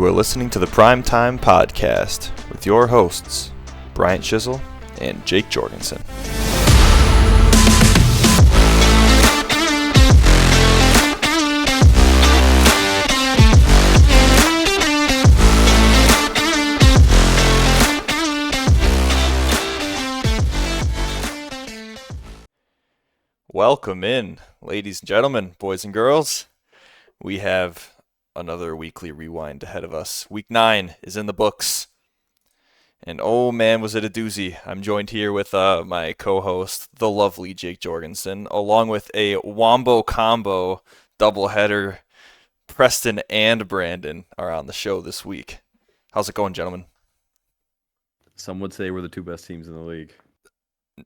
You are listening to the Primetime Podcast with your hosts, Bryant Chisel and Jake Jorgensen. Welcome in, ladies and gentlemen, boys and girls. We have another weekly rewind ahead of us. Week 9 is in the books. And oh man, was it a doozy. I'm joined here with my co-host, the lovely Jake Jorgensen, along with a Wombo Combo doubleheader. Preston and Brandon are on the show this week. How's it going, gentlemen? Some would say we're the two best teams in the league.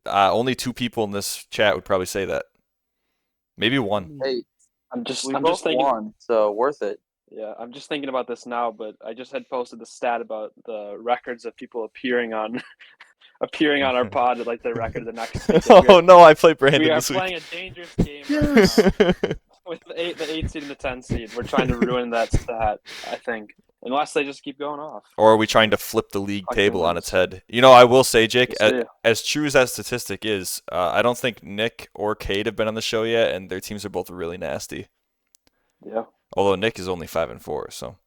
Only 2 people in this chat would probably say that. Maybe 1. Hey, I'm just thinking. won, so worth it. Yeah, I'm just thinking about this now, but I just had posted the stat about the records of people appearing on our pod, like the record of the next week. Oh no, I play Brandon We are this week. playing a dangerous game right now with the 8 seed and the 10 seed. We're trying to ruin that stat, I think, unless they just keep going off. Or are we trying to flip the league Fucking table on worse. its head? You know, I will say, Jake, We'll see. as true as that statistic is, I don't think Nick or Cade have been on the show yet, and their teams are both really nasty. Yeah, Although Nick is only 5-4, so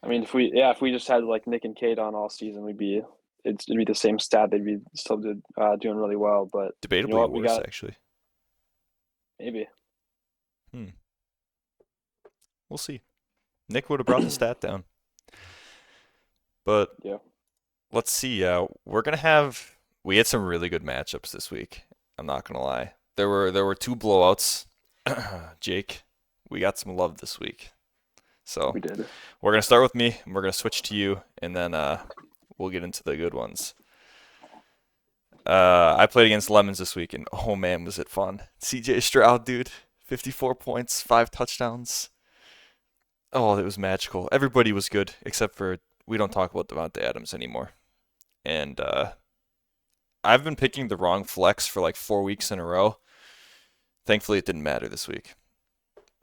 I mean, if we just had like Nick and Kate on all season, it'd be the same stat. They'd be still doing really well, but debatably you know what, we worse, got- actually. maybe. We'll see. Nick would have brought the stat down. But Yeah. let's see. We had some really good matchups this week. I'm not gonna lie. There were 2 blowouts. Jake, we got some love this week. So We did. we're going to start with me, and we're going to switch to you, and then we'll get into the good ones. I played against Lemons this week, and oh man, was it fun. CJ Stroud, dude, 54 points, 5 touchdowns. Oh, it was magical. Everybody was good, except for we don't talk about Devontae Adams anymore. And I've been picking the wrong flex for like 4 weeks in a row. Thankfully, it didn't matter this week.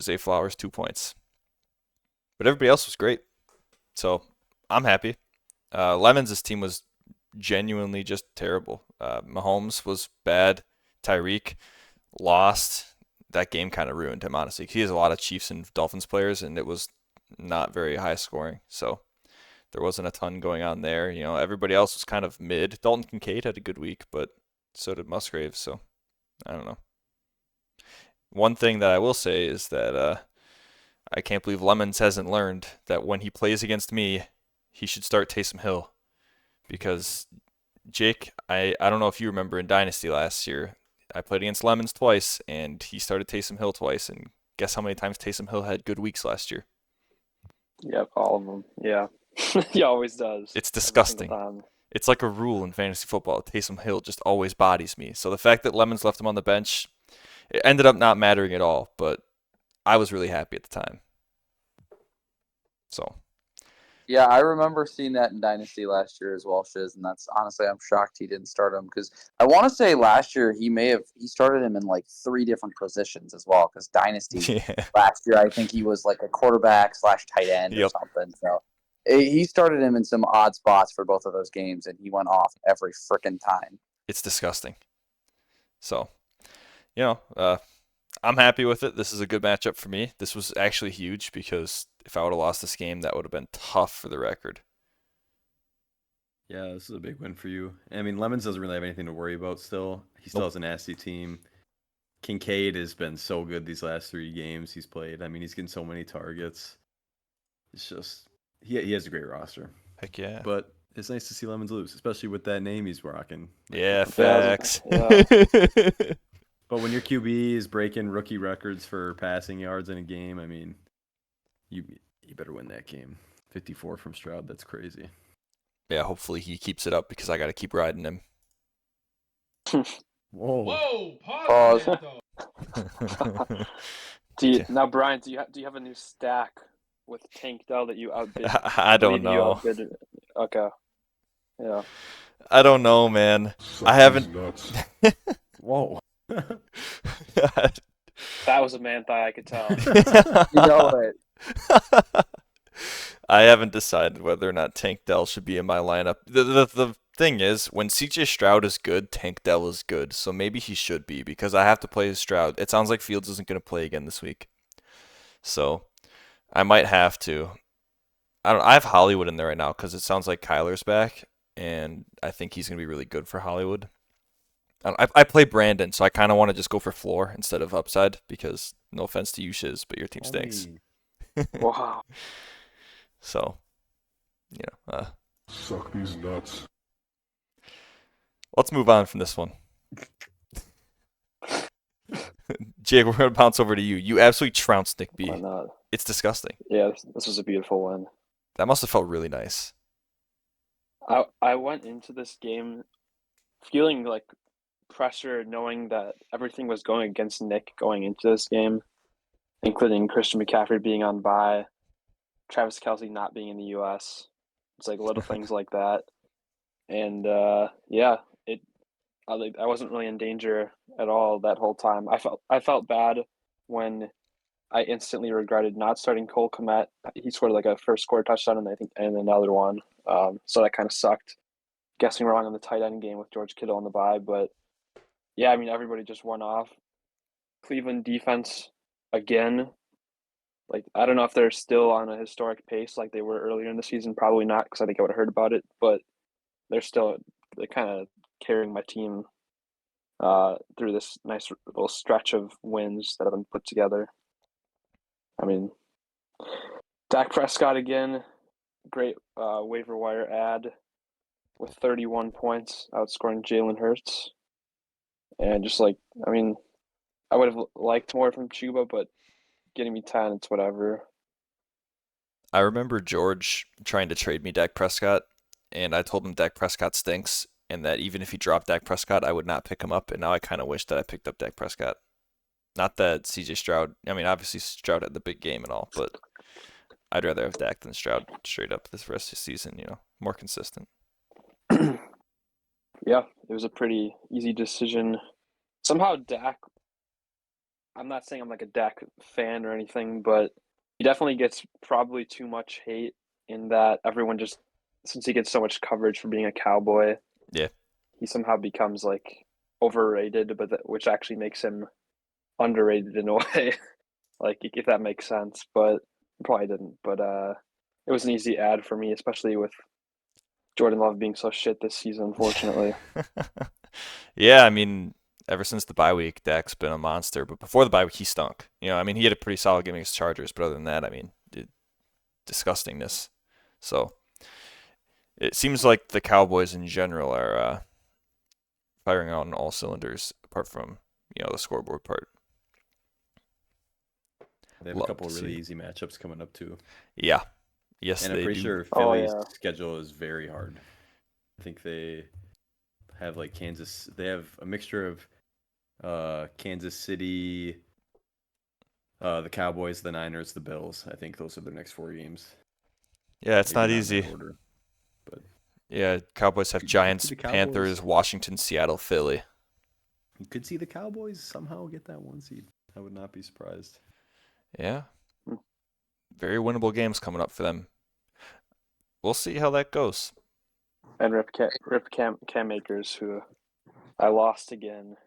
Zay Flowers, 2 points. But everybody else was great. So I'm happy. Lemons' team was genuinely just terrible. Mahomes was bad. Tyreek lost. That game kind of ruined him, honestly. He has a lot of Chiefs and Dolphins players, and it was not very high scoring. So there wasn't a ton going on there. You know, everybody else was kind of mid. Dalton Kincaid had a good week, but so did Musgrave. So I don't know. One thing that I will say is that I can't believe Lemons hasn't learned that when he plays against me, he should start Taysom Hill. Because, Jake, I don't know if you remember in Dynasty last year, I played against Lemons twice, and he started Taysom Hill twice. And guess how many times Taysom Hill had good weeks last year? Yep, all of them. Yeah, he always does. It's every disgusting. single time. It's like a rule in fantasy football. Taysom Hill just always bodies me. So the fact that Lemons left him on the bench, it ended up not mattering at all. But I was really happy at the time. So Yeah, I remember seeing that in Dynasty last year as well, Shiz, and that's honestly, I'm shocked he didn't start him because I want to say last year he started him in like 3 different positions as well because Dynasty yeah, last year I think he was like a quarterback / tight end or Yep. something. So he started him in some odd spots for both of those games, and he went off every freaking time. it's disgusting. So, you know, I'm happy with it. This is a good matchup for me. This was actually huge because if I would have lost this game, that would have been tough for the record. Yeah, this is a big win for you. I mean, Lemons doesn't really have anything to worry about still. He still has a nasty team. Kincaid has been so good these last 3 games he's played. I mean, he's getting so many targets. It's just, he has a great roster. Heck yeah. But it's nice to see Lemons lose, especially with that name he's rocking. Yeah, Yeah. facts. But when your QB is breaking rookie records for passing yards in a game, I mean, you better win that game. 54 from Stroud, that's crazy. Yeah, hopefully he keeps it up because I got to keep riding him. Whoa. Whoa! Pause. Pause. That, though. Now, Brian, do you have a new stack with Tank Dell that you outbid? I don't believe you know. outbid- Okay. Yeah. I don't know, man. I haven't. Whoa. That was a man thigh, I could tell. You know it. I haven't decided whether or not Tank Dell should be in my lineup. The thing is, when CJ Stroud is good, Tank Dell is good. So maybe he should be because I have to play Stroud. It sounds like Fields isn't going to play again this week. So I might have to. I have Hollywood in there right now because it sounds like Kyler's back, and I think he's going to be really good for Hollywood. I play Brandon, so I kind of want to just go for floor instead of upside because no offense to you, Shiz, but your team stinks. Wow. So, Suck these nuts. let's move on from this one. Jake, we're going to bounce over to you. You absolutely trounced Nick B. Why not? It's disgusting. Yeah, this was a beautiful win. That must have felt really nice. I went into this game feeling like pressure, knowing that everything was going against Nick going into this game, including Christian McCaffrey being on bye, Travis Kelce not being in the U.S. It's like little things like that, and I wasn't really in danger at all that whole time. I felt bad when I instantly regretted not starting Cole Kmet. He scored like a first quarter touchdown and another one. So that kind of sucked. Guessing wrong on the tight end game with George Kittle on the bye, but yeah, I mean everybody just went off. Cleveland defense again. Like I don't know if they're still on a historic pace like they were earlier in the season. Probably not because I think I would have heard about it. But they're kind of carrying my team through this nice little stretch of wins that have been put together. I mean, Dak Prescott again, great waiver wire ad with 31 points, outscoring Jalen Hurts. And just like, I mean, I would have liked more from Chuba, but getting me 10, it's whatever. I remember George trying to trade me Dak Prescott, and I told him Dak Prescott stinks, and that even if he dropped Dak Prescott, I would not pick him up. And now I kind of wish that I picked up Dak Prescott. Not that CJ Stroud, I mean, obviously Stroud had the big game and all, but I'd rather have Dak than Stroud straight up this rest of the season, more consistent. Yeah, it was a pretty easy decision. Somehow Dak, I'm not saying I'm like a Dak fan or anything, but he definitely gets probably too much hate in that everyone just, since he gets so much coverage for being a Cowboy, Yeah. he somehow becomes like overrated, which actually makes him underrated in a way, like if that makes sense, but it probably didn't. But it was an easy ad for me, especially with Jordan Love being so shit this season, unfortunately. Yeah, I mean, ever since the bye week, Dak's been a monster. But before the bye week, he stunk. I mean, he had a pretty solid game against Chargers, but other than that, I mean, disgustingness. So it seems like the Cowboys in general are firing on all cylinders, apart from the scoreboard part. They have Love a couple to of really see. easy matchups coming up too. Yeah. Yes, And they I'm pretty do. sure Oh, Philly's yeah. schedule is very hard. I think they have like Kansas. They have a mixture of Kansas City, the Cowboys, the Niners, the Bills. I think those are their next 4 games. Yeah, it's Maybe not in easy. that order. Yeah, Cowboys have You could Giants, see the Cowboys. Panthers, Washington, Seattle, Philly. You could see the Cowboys somehow get that 1 seed. I would not be surprised. Yeah. Hmm. Very winnable games coming up for them. We'll see how that goes. And Rip Cam Akers, who I lost again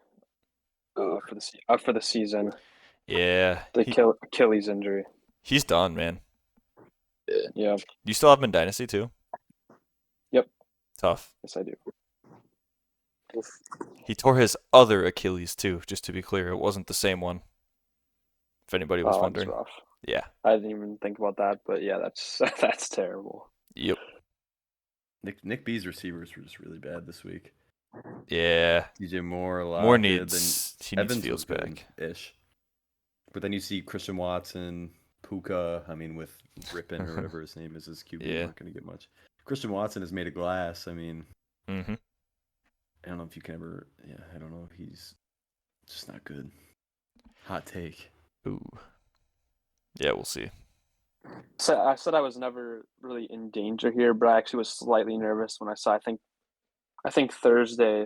for the season. Yeah. The Achilles injury. He's done, man. Yeah. You still have him in Dynasty too? Yep. Tough. Yes, I do. He tore his other Achilles too, just to be clear. It wasn't the same one. If anybody was wondering. That's rough. Yeah. I didn't even think about that, but yeah, that's terrible. Yep. Nick B's receivers were just really bad this week. Yeah. DJ Moore, Moore Lockett, needs Evans Fields was back. good-ish. But then you see Christian Watson, Puka. I mean, with Rippin or whatever his name is, his QB, Yeah. not going to get much. Christian Watson is made of glass. I mean, Mm-hmm. I don't know if you can ever. Yeah, I don't know. He's just not good. Hot take. Ooh. Yeah, we'll see. So I said I was never really in danger here, but I actually was slightly nervous when I saw. I think Thursday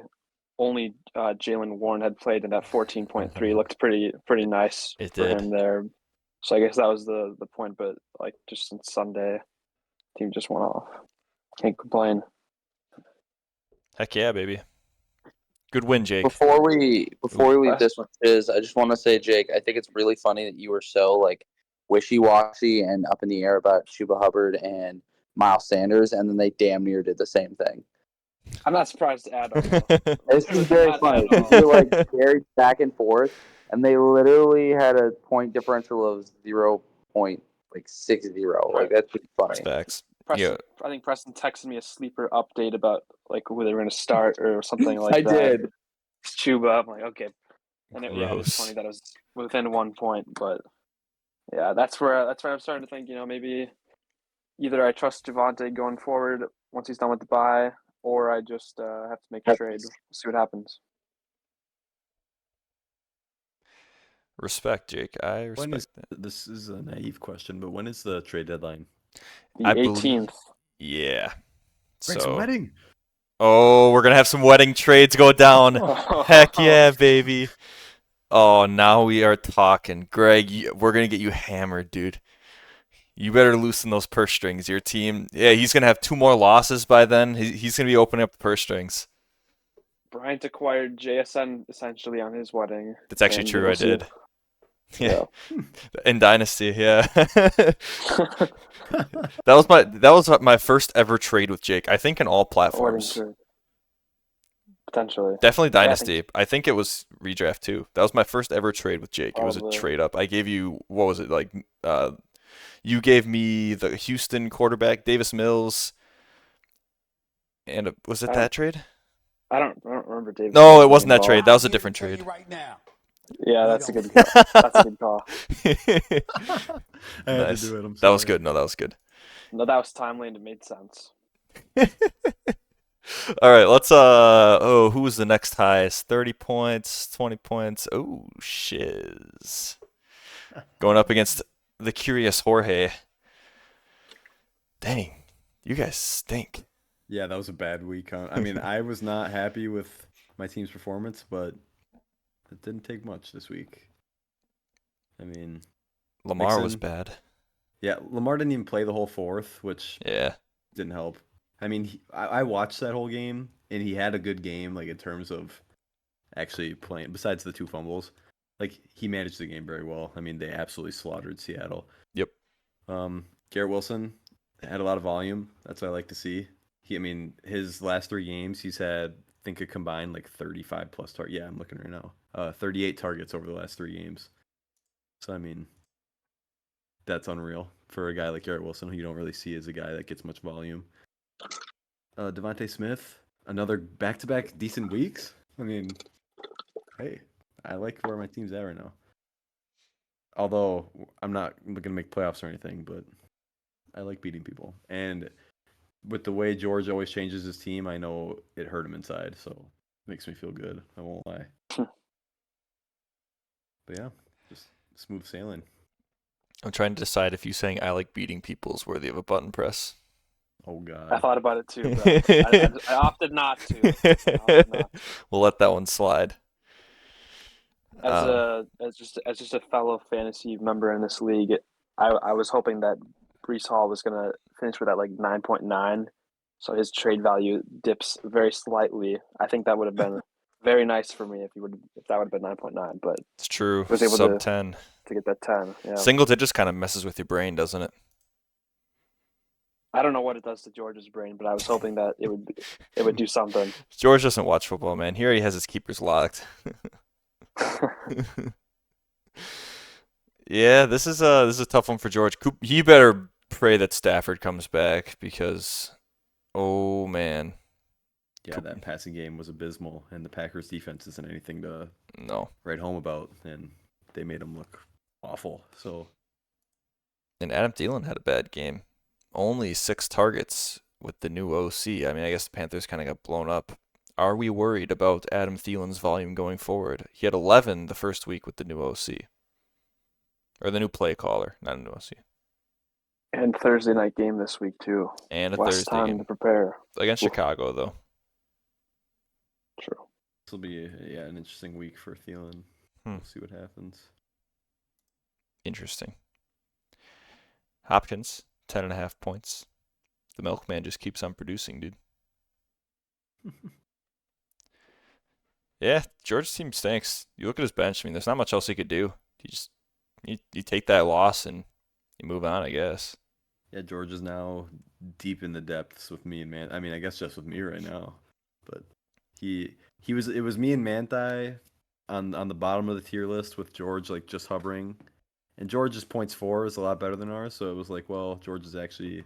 only Jalen Warren had played, and that 14.3 looked pretty nice It for did. him there. So I guess that was the point. But like just since Sunday, team just went off. Can't complain. Heck yeah, baby. Good win, Jake. Before we leave this one, Chiz, I just want to say, Jake, I think it's really funny that you were so like wishy-washy and up in the air about Chuba Hubbard and Miles Sanders, and then they damn near did the same thing. I'm not surprised at all. This is very Not funny. at all. They like carried back and forth, and they literally had a point differential of 0.60. Like that's pretty funny. Facts. Preston, Yeah. I think Preston texted me a sleeper update about like who they were going to start or something like I that. did. It's Chuba. I'm like, okay. And it was Gross. funny that it was within 1 point, but yeah, that's where I'm starting to think, maybe either I trust Javonte going forward once he's done with the bye, or I just have to make a trade. We'll see what happens. Respect, Jake. I When respect is that. this is a naive question, but when is the trade deadline? The I 18th. believe- Yeah. Frank's So. wedding. Oh, we're gonna have some wedding trades go down. Heck yeah, baby. Oh, now we are talking. Greg, we're going to get you hammered, dude. You better loosen those purse strings. Your team, yeah, he's going to have 2 more losses by then. He's going to be opening up the purse strings. Bryant acquired JSN essentially on his wedding. That's actually and true, we'll I see. did. Yeah. In Dynasty, yeah. That was my first ever trade with Jake. I think in all platforms. Potentially. Definitely Yeah, I Dynasty. I think it was redraft too. That was my first ever trade with Jake. It was a Probably. trade up. I gave you, what was it, like, you gave me the Houston quarterback, Davis Mills, and was it that trade? I don't remember David. No, it wasn't that trade. That was a different trade. Yeah, that's a good call. That's a good call. I had Nice. to do it. I'm That was sorry. good. No, that was good. No, that was timely and it made sense. All right, let's who was the next highest? 30 points, 20 points. Oh, shiz. Going up against the curious Jorge. Dang, you guys stink. Yeah, that was a bad week. I mean, I was not happy with my team's performance, but it didn't take much this week. I mean, Lamar was Mixon. bad. yeah, Lamar didn't even play the whole fourth, which Yeah. didn't help. I mean, I watched that whole game, and he had a good game, like in terms of actually playing. Besides the 2 fumbles, like he managed the game very well. I mean, they absolutely slaughtered Seattle. Yep. Garrett Wilson had a lot of volume. That's what I like to see. His last 3 games, he's had, I think, a combined like 35 plus targets. Yeah, I'm looking right now. 38 targets over the last 3 games. So I mean, that's unreal for a guy like Garrett Wilson, who you don't really see as a guy that gets much volume. Devontae Smith, another back-to-back decent weeks. I mean, hey, I like where my team's at right now. Although I'm not going to make playoffs or anything, but I like beating people. And with the way George always changes his team, I know it hurt him inside, so it makes me feel good. I won't lie. But yeah, just smooth sailing. I'm trying to decide if you saying I like beating people is worthy of a button press. Oh, God. I thought about it too, but I opted not to. We'll let that one slide. As just a fellow fantasy member in this league, I was hoping that Breece Hall was gonna finish with that like 9.9, so his trade value dips very slightly. I think that would have been very nice for me if that would have been 9.9, but It's true. was able Sub 10. to get that 10. Yeah. Single digits kind of messes with your brain, doesn't it? I don't know what it does to George's brain, but I was hoping that it would do something. George doesn't watch football, man. Here he has his keepers locked. Yeah, this is a tough one for George. He better pray that Stafford comes back because, oh man, Yeah, that passing game was abysmal, and the Packers' defense isn't anything to no. write home about, and they made him look awful. So, And Adam Thielen had a bad game. Only 6 targets with the new OC. I mean, I guess the Panthers kind of got blown up. Are we worried about Adam Thielen's volume going forward? He had 11 the first week with the new OC. Or the new play caller, not a new OC. And Thursday night game this week too. And a Less Thursday time game. to prepare. Against Oof. Chicago, though. True. this will be an interesting week for Thielen. We'll see what happens. Interesting. Hopkins, 10.5 points. The milkman just keeps on producing, dude. Yeah, Georgia's team stinks. You look at his bench. I mean, there's not much else he could do. You take that loss and you move on, I guess. Yeah, George is now deep in the depths with me and Man. I mean, I guess just with me right now, but it was me and Manti on the bottom of the tier list with George like just hovering, and George's points for is a lot better than ours. So it was like, well, George has actually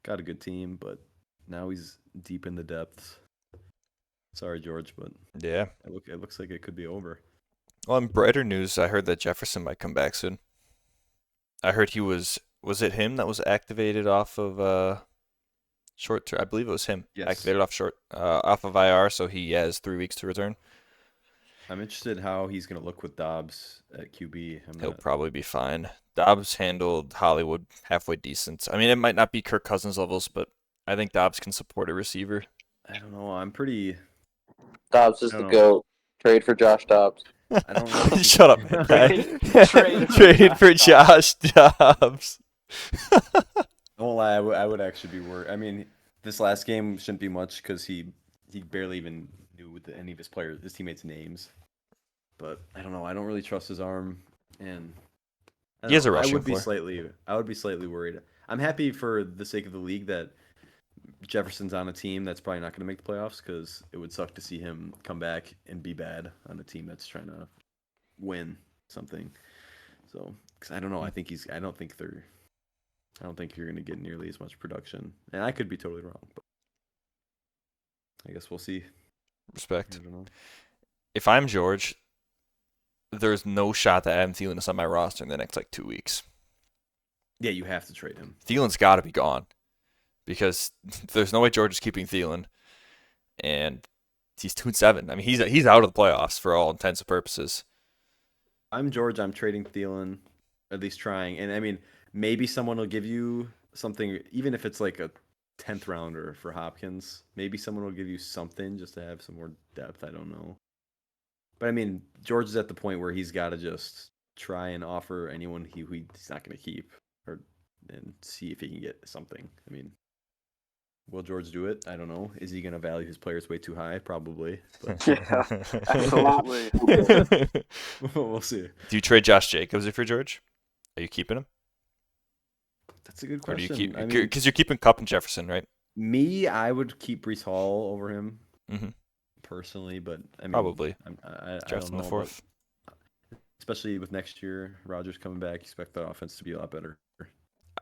got a good team, but now he's deep in the depths. Sorry, George, but Yeah. it looks like it could be over. Well, in brighter news, I heard that Jefferson might come back soon. I heard he was it him that was activated off of short term? I believe it was him. Yes. Activated off of IR, so he has 3 weeks to return. I'm interested how he's gonna look with Dobbs at QB. He'll probably be fine. Dobbs handled Hollywood halfway decent. I mean, it might not be Kirk Cousins levels, but I think Dobbs can support a receiver. I don't know. I'm pretty. Dobbs is I the don't know. GOAT. Trade for Josh Dobbs. I don't really Shut up, think- man. Trade for Josh Dobbs. I won't lie. I would actually be worried. I mean, this last game shouldn't be much because he barely even knew any of his teammates' names. But I don't know. I don't really trust his arm, and I He has don't a know, rushing I would be slightly worried. I'm happy for the sake of the league that Jefferson's on a team that's probably not going to make the playoffs because it would suck to see him come back and be bad on a team that's trying to win something. So, because I don't know. I don't think you're going to get nearly as much production, and I could be totally wrong, but I guess we'll see. I Respect. don't know. If I'm George, there's no shot that Adam Thielen is on my roster in the next 2 weeks. Yeah, you have to trade him. Thielen's got to be gone because there's no way George is keeping Thielen, and he's 2-7. I mean, he's out of the playoffs for all intents and purposes. I'm George. I'm trading Thielen, at least trying. And I mean, maybe someone will give you something, even if it's like a 10th rounder for Hopkins. Maybe someone will give you something just to have some more depth. I don't know. But I mean, George is at the point where he's got to just try and offer anyone he's not going to keep, and see if he can get something. I mean, will George do it? I don't know. Is he going to value his players way too high? Probably. But Yeah, absolutely. we'll see. Do you trade Josh Jacobs if you're George? Are you keeping him? That's a good Or do question. you keep I mean, because you're keeping Kupp and Jefferson, right? I would keep Brees Hall over him Mhm. personally, but I mean, Probably. I Draft don't in the know, fourth. but especially with next year, Rodgers coming back, expect the offense to be a lot better.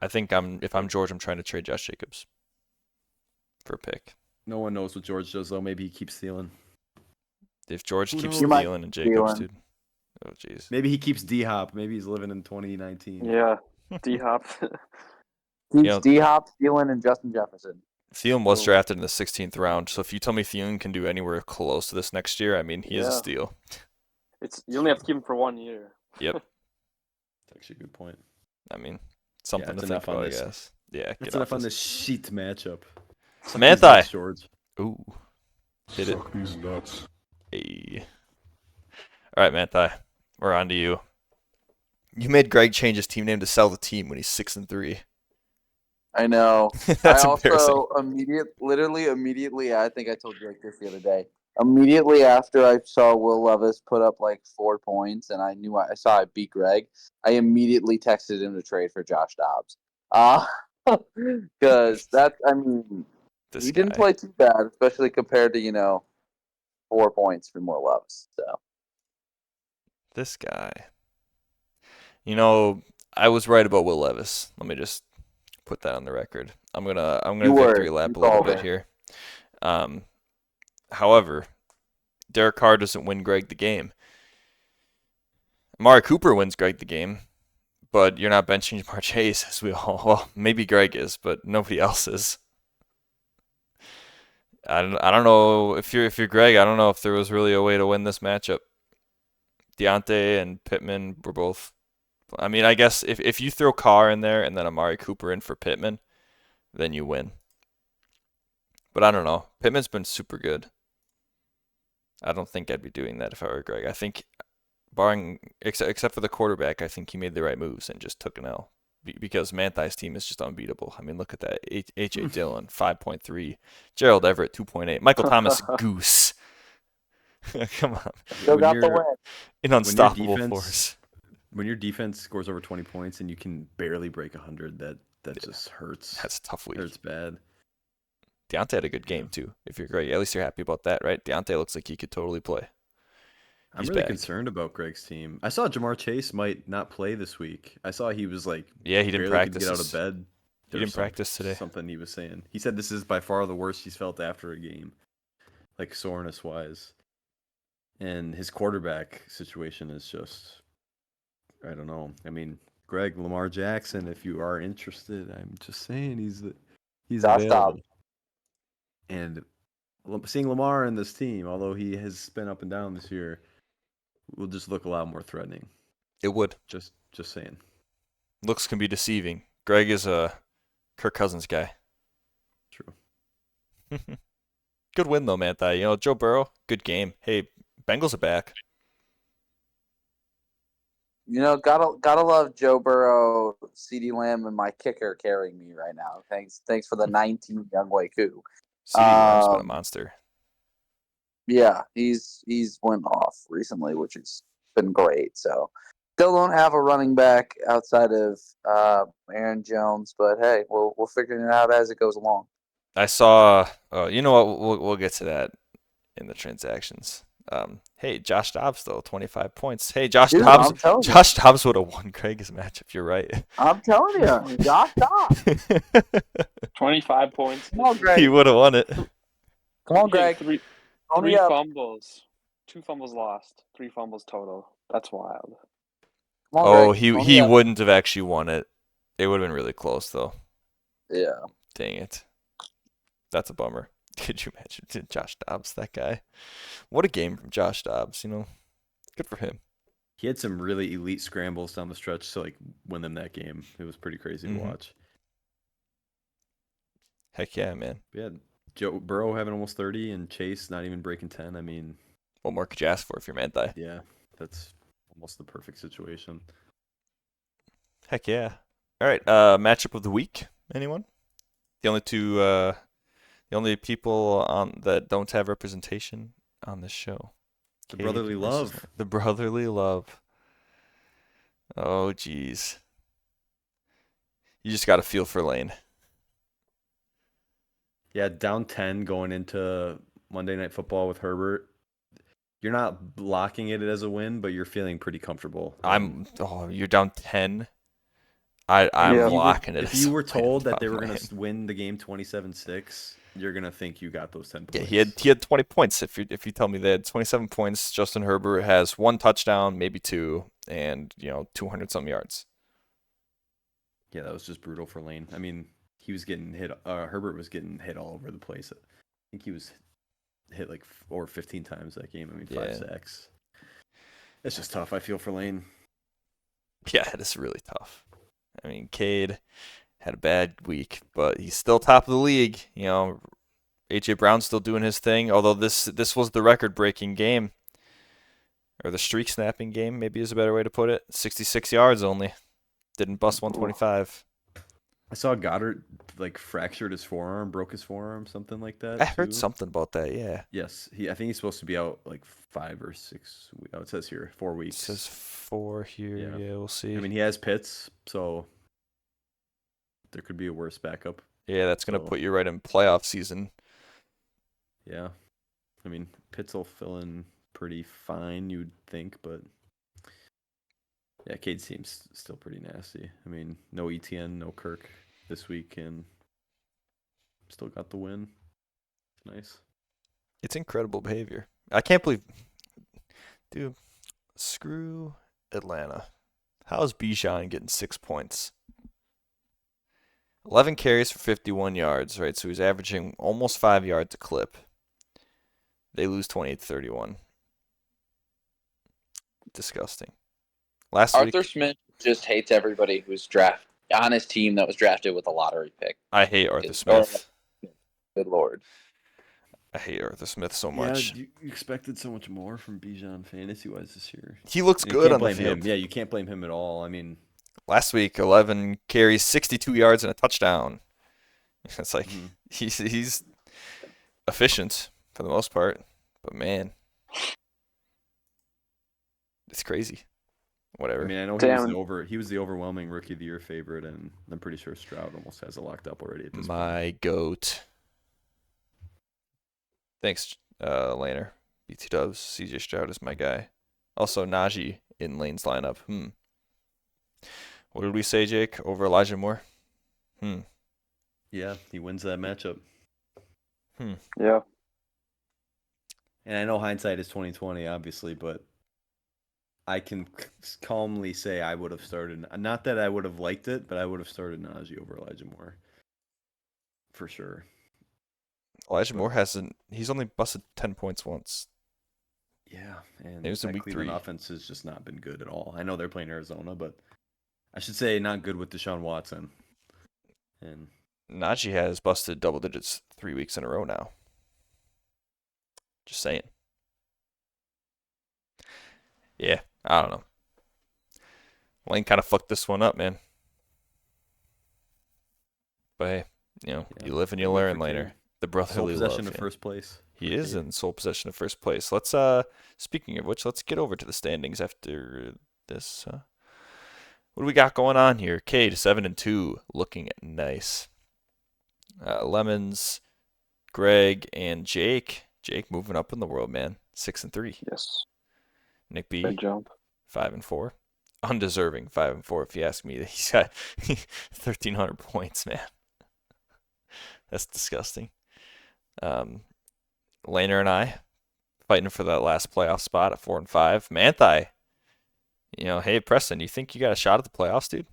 I think if I'm George, I'm trying to trade Josh Jacobs for a pick. No one knows what George does though. Maybe he keeps stealing. If George Who keeps knows? You might Thielen and Jacobs, Thielen. dude. Oh jeez. Maybe he keeps D Hop. Maybe he's living in 2019. Yeah, D Hop. Keeps know- D Hop, Thielen, and Justin Jefferson. Thielen was Cool. drafted in the 16th round, so if you tell me Thielen can do anywhere close to this next year, I mean, he is a Yeah. steal. You only have to keep him for 1 year. Yep. That's actually a good point. I mean, something it's to think enough on about, I this. guess. Yeah, That's get enough off on this. this sheet matchup. Suck Manti. these nuts, George. Ooh. Hit it. Suck these nuts. Hey. All right, Manti. We're on to you. You made Greg change his team name to sell the team when he's 6-3. I know. That's I embarrassing. also immediately, I think I told Jake this the other day. Immediately after I saw Will Levis put up 4 points, and I knew I saw I beat Greg, I immediately texted him to trade for Josh Dobbs. Because This he guy. didn't play too bad, especially compared to 4 points from Will Levis. So This guy. I was right about Will Levis. Let me just put that on the record. I'm gonna You were. victory lap You a little called bit it. here. However, Derek Carr doesn't win Greg the game. Amari Cooper wins Greg the game, but you're not benching Jamar Chase, as we all. Well, maybe Greg is, but nobody else is. I don't know if you're Greg. I don't know if there was really a way to win this matchup. Deontay and Pittman were both. I mean, I guess if you throw Carr in there and then Amari Cooper in for Pittman, then you win. But I don't know. Pittman's been super good. I don't think I'd be doing that if I were Greg. I think, barring except for the quarterback, I think he made the right moves and just took an L. because Manthai's team is just unbeatable. I mean, look at that. H.A. Dillon, 5.3. Gerald Everett, 2.8. Michael Thomas, goose. Come on. Still When got the you're- win. An unstoppable defense- force. When your defense scores over 20 points and you can barely break 100, that just hurts. That's a tough week. Hurts bad. Deontay had a good game, too. If you're great, at least you're happy about that, right? Deontay looks like he could totally play. I'm He's really back. concerned about Greg's team. I saw Jamar Chase might not play this week. I saw he was like Yeah, he didn't barely could practice. get out of bed. He There didn't was practice today. Something he was saying. He said this is by far the worst he's felt after a game, like soreness wise. And his quarterback situation is just, I don't know. I mean, Greg, Lamar Jackson, if you are interested, I'm just saying he's Josh available. Dobbs. And seeing Lamar in this team, although he has been up and down this year, will just look a lot more threatening. It would. Just saying. Looks can be deceiving. Greg is a Kirk Cousins guy. True. Good win, though, Manthai. You know, Joe Burrow, good game. Hey, Bengals are back. You know, gotta love Joe Burrow, CeeDee Lamb, and my kicker carrying me right now. Thanks for the 19 Younghoe Koo. CeeDee Lamb's been a Um, monster. Yeah, he's went off recently, which has been great. So still don't have a running back outside of Aaron Jones, but hey, we'll figure it out as it goes along. I saw. You know what? We'll get to that in the transactions. Hey, Josh Dobbs though, 25 points. Hey, Josh Dude, Dobbs. I'm telling you. Josh Dobbs would have won Craig's matchup. You're right. I'm telling you, Josh Dobbs. 25 points. Come on, Greg. He would have won it. Come on, He had Greg. Three Pony up. fumbles. 2 fumbles lost. 3 fumbles total. That's wild. Come on, Oh, Greg. Pony he up. wouldn't have actually won it. It would have been really close though. Yeah. Dang it. That's a bummer. Could you imagine Josh Dobbs, that guy? What a game from Josh Dobbs, you know. Good for him. He had some really elite scrambles down the stretch to like win them that game. It was pretty crazy Mhm. to watch. Heck yeah, man. But yeah, Joe Burrow having almost 30 and Chase not even breaking 10. I mean, What more could you ask for if you're Manthai? yeah, that's almost the perfect situation. Heck yeah. All right, matchup of the week. Anyone? The only people on that don't have representation on this show. The Cade brotherly versus love. The brotherly love. Oh, jeez. You just got to feel for Lane. Yeah, down 10 going into Monday Night Football with Herbert. You're not locking it as a win, but you're feeling pretty comfortable. You're down 10. I'm Yeah. locking it. If as you a were win, told that if they I'm were going Lane. to win the game 27-6, you're going to think you got those 10 Yeah, points. he had 20 points. If you tell me they had 27 points, Justin Herbert has 1 touchdown, maybe 2, and 200 some yards. Yeah, that was just brutal for Lane. I mean, he was getting hit. Herbert was getting hit all over the place. I think he was hit like 15 times that game. I mean, 5 Yeah. sacks. It's just tough. I feel for Lane. Yeah, it is really tough. I mean, Cade had a bad week, but he's still top of the league. A.J. Brown's still doing his thing, although this was the record-breaking game, or the streak-snapping game, maybe is a better way to put it. 66 yards only. Didn't bust 125. I saw Goddard like fractured his forearm, broke his forearm, something like that. I heard too. something about that, yeah. Yes, I think he's supposed to be out like 5 or 6. Oh, it says here 4 It weeks. says 4 here, Yeah. yeah, we'll see. I mean, he has Pitts, so there could be a worse backup. Yeah, that's going to so- put you right in playoff season. Yeah, I mean, Pitts will fill in pretty fine, you'd think, but yeah, Cade's team's still pretty nasty. I mean, no ETN, no Kirk this week, and still got the win. Nice. It's incredible behavior. I can't believe, dude, screw Atlanta. How's Bijan getting 6 points? 11 carries for 51 yards, right? So he's averaging almost 5 yards a clip. They lose 28-31. Disgusting. Last Arthur week, Smith just hates everybody who's on his team that was drafted with a lottery pick. I hate Arthur It's- Smith. Good lord. I hate Arthur Smith so much. Yeah, you expected so much more from Bijan fantasy-wise this year. He looks And you good can't on the blame field. him. Yeah, you can't blame him at all. I mean, last week, 11 carries, 62 yards, and a touchdown. It's like Mhm. he's efficient for the most part, but man, it's crazy. Whatever. I mean, I know Damn. he was the overwhelming rookie of the year favorite, and I'm pretty sure Stroud almost has it locked up already at this point. My goat. Thanks, Laner. BT Dubs. CJ Stroud is my guy. Also, Najee in Lane's lineup. What did we say, Jake? Over Elijah Moore? Yeah, he wins that matchup. Yeah. And I know hindsight is 2020, obviously, but I can calmly say I would have started. Not that I would have liked it, but I would have started Najee over Elijah Moore for sure. Elijah Moore hasn't. He's only busted 10 points once. Yeah, and It was in that week Cleveland 3. offense has just not been good at all. I know they're playing Arizona, but I should say not good with Deshaun Watson. And Najee has busted double digits 3 weeks in a row now. Just saying. Yeah, I don't know. Lane kind of fucked this one up, man. But hey, Yeah. you live and you Good learn for later. King. The sole brotherly possession love. of Yeah. first place. He for is Cade. in sole possession of first place. Let's speaking of which, let's get over to the standings after this. What do we got going on here? Cade 7-2, looking nice. Lemons, Greg, and Jake. Jake moving up in the world, man. 6-3. Yes. Nick B Big jump. 5-4. Undeserving 5-4, if you ask me. He's got 1,300 points, man. That's disgusting. Laner and I fighting for that last playoff spot at 4-5. Manthai, hey Preston, you think you got a shot at the playoffs, dude?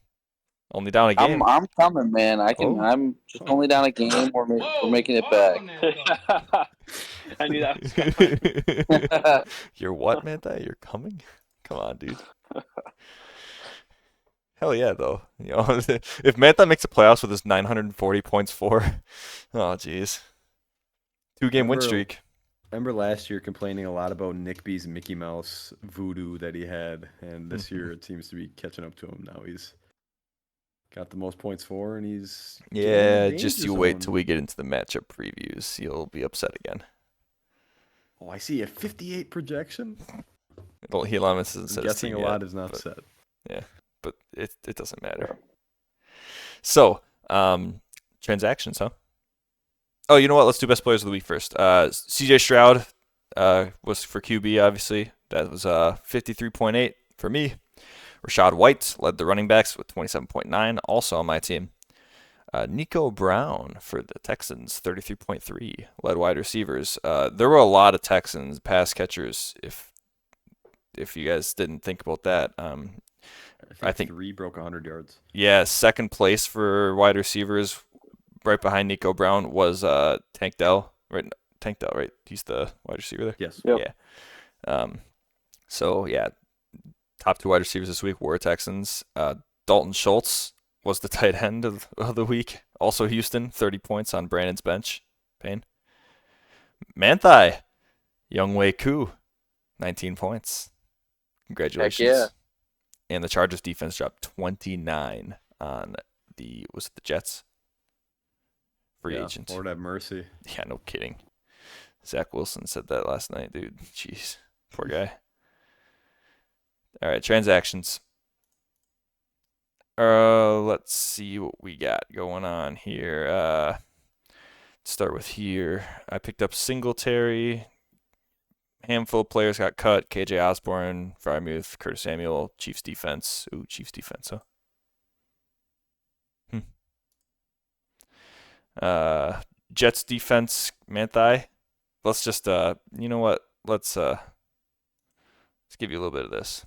Only down a game. I'm coming, man. I'm just only down a game. We're making it back. I knew that was coming. You're what, Manthai? You're coming? Come on, dude. Hell yeah, though. If Mantha makes the playoffs with his 940 points for, oh jeez, 2-game win streak. Remember last year complaining a lot about Nick B's Mickey Mouse voodoo that he had, and this year it seems to be catching up to him. Now he's got the most points for, and he's getting in Yeah, the just danger you wait zone. till we get into the matchup previews. You'll be upset again. Oh, I see a 58 projection. He Lemons hasn't I'm said his guessing team a yet, lot is not but- set. but it doesn't matter. So, transactions, huh? Oh, you know what? Let's do best players of the week first. CJ Stroud was for QB, obviously. That was 53.8 for me. Rashad White led the running backs with 27.9, also on my team. Nico Brown for the Texans, 33.3, led wide receivers. There were a lot of Texans pass catchers, if you guys didn't think about that. I think 3 broke 100 yards. Yeah, second place for wide receivers, right behind Nico Brown, was Tank Dell. Right, Tank Dell, right? He's the wide receiver there. Yes. Yep. Yeah. So yeah, top 2 wide receivers this week were Texans. Dalton Schultz was the tight end of the week. Also Houston, 30 points on Brandon's bench. Payne. Manthai, Younghoe Koo, 19 points. Congratulations. yeah. And the Chargers defense dropped 29 on the Jets? Free Yeah, agent. Lord have mercy. Yeah, no kidding. Zach Wilson said that last night, dude. Jeez, poor guy. All right, transactions. Let's see what we got going on here. Start with here. I picked up Singletary. Handful of players got cut. KJ Osborne, Frymuth, Curtis Samuel, Chiefs defense. Ooh, Chiefs defense, huh? Jets defense, Manthai. Let's just you know what? Let's give you a little bit of this.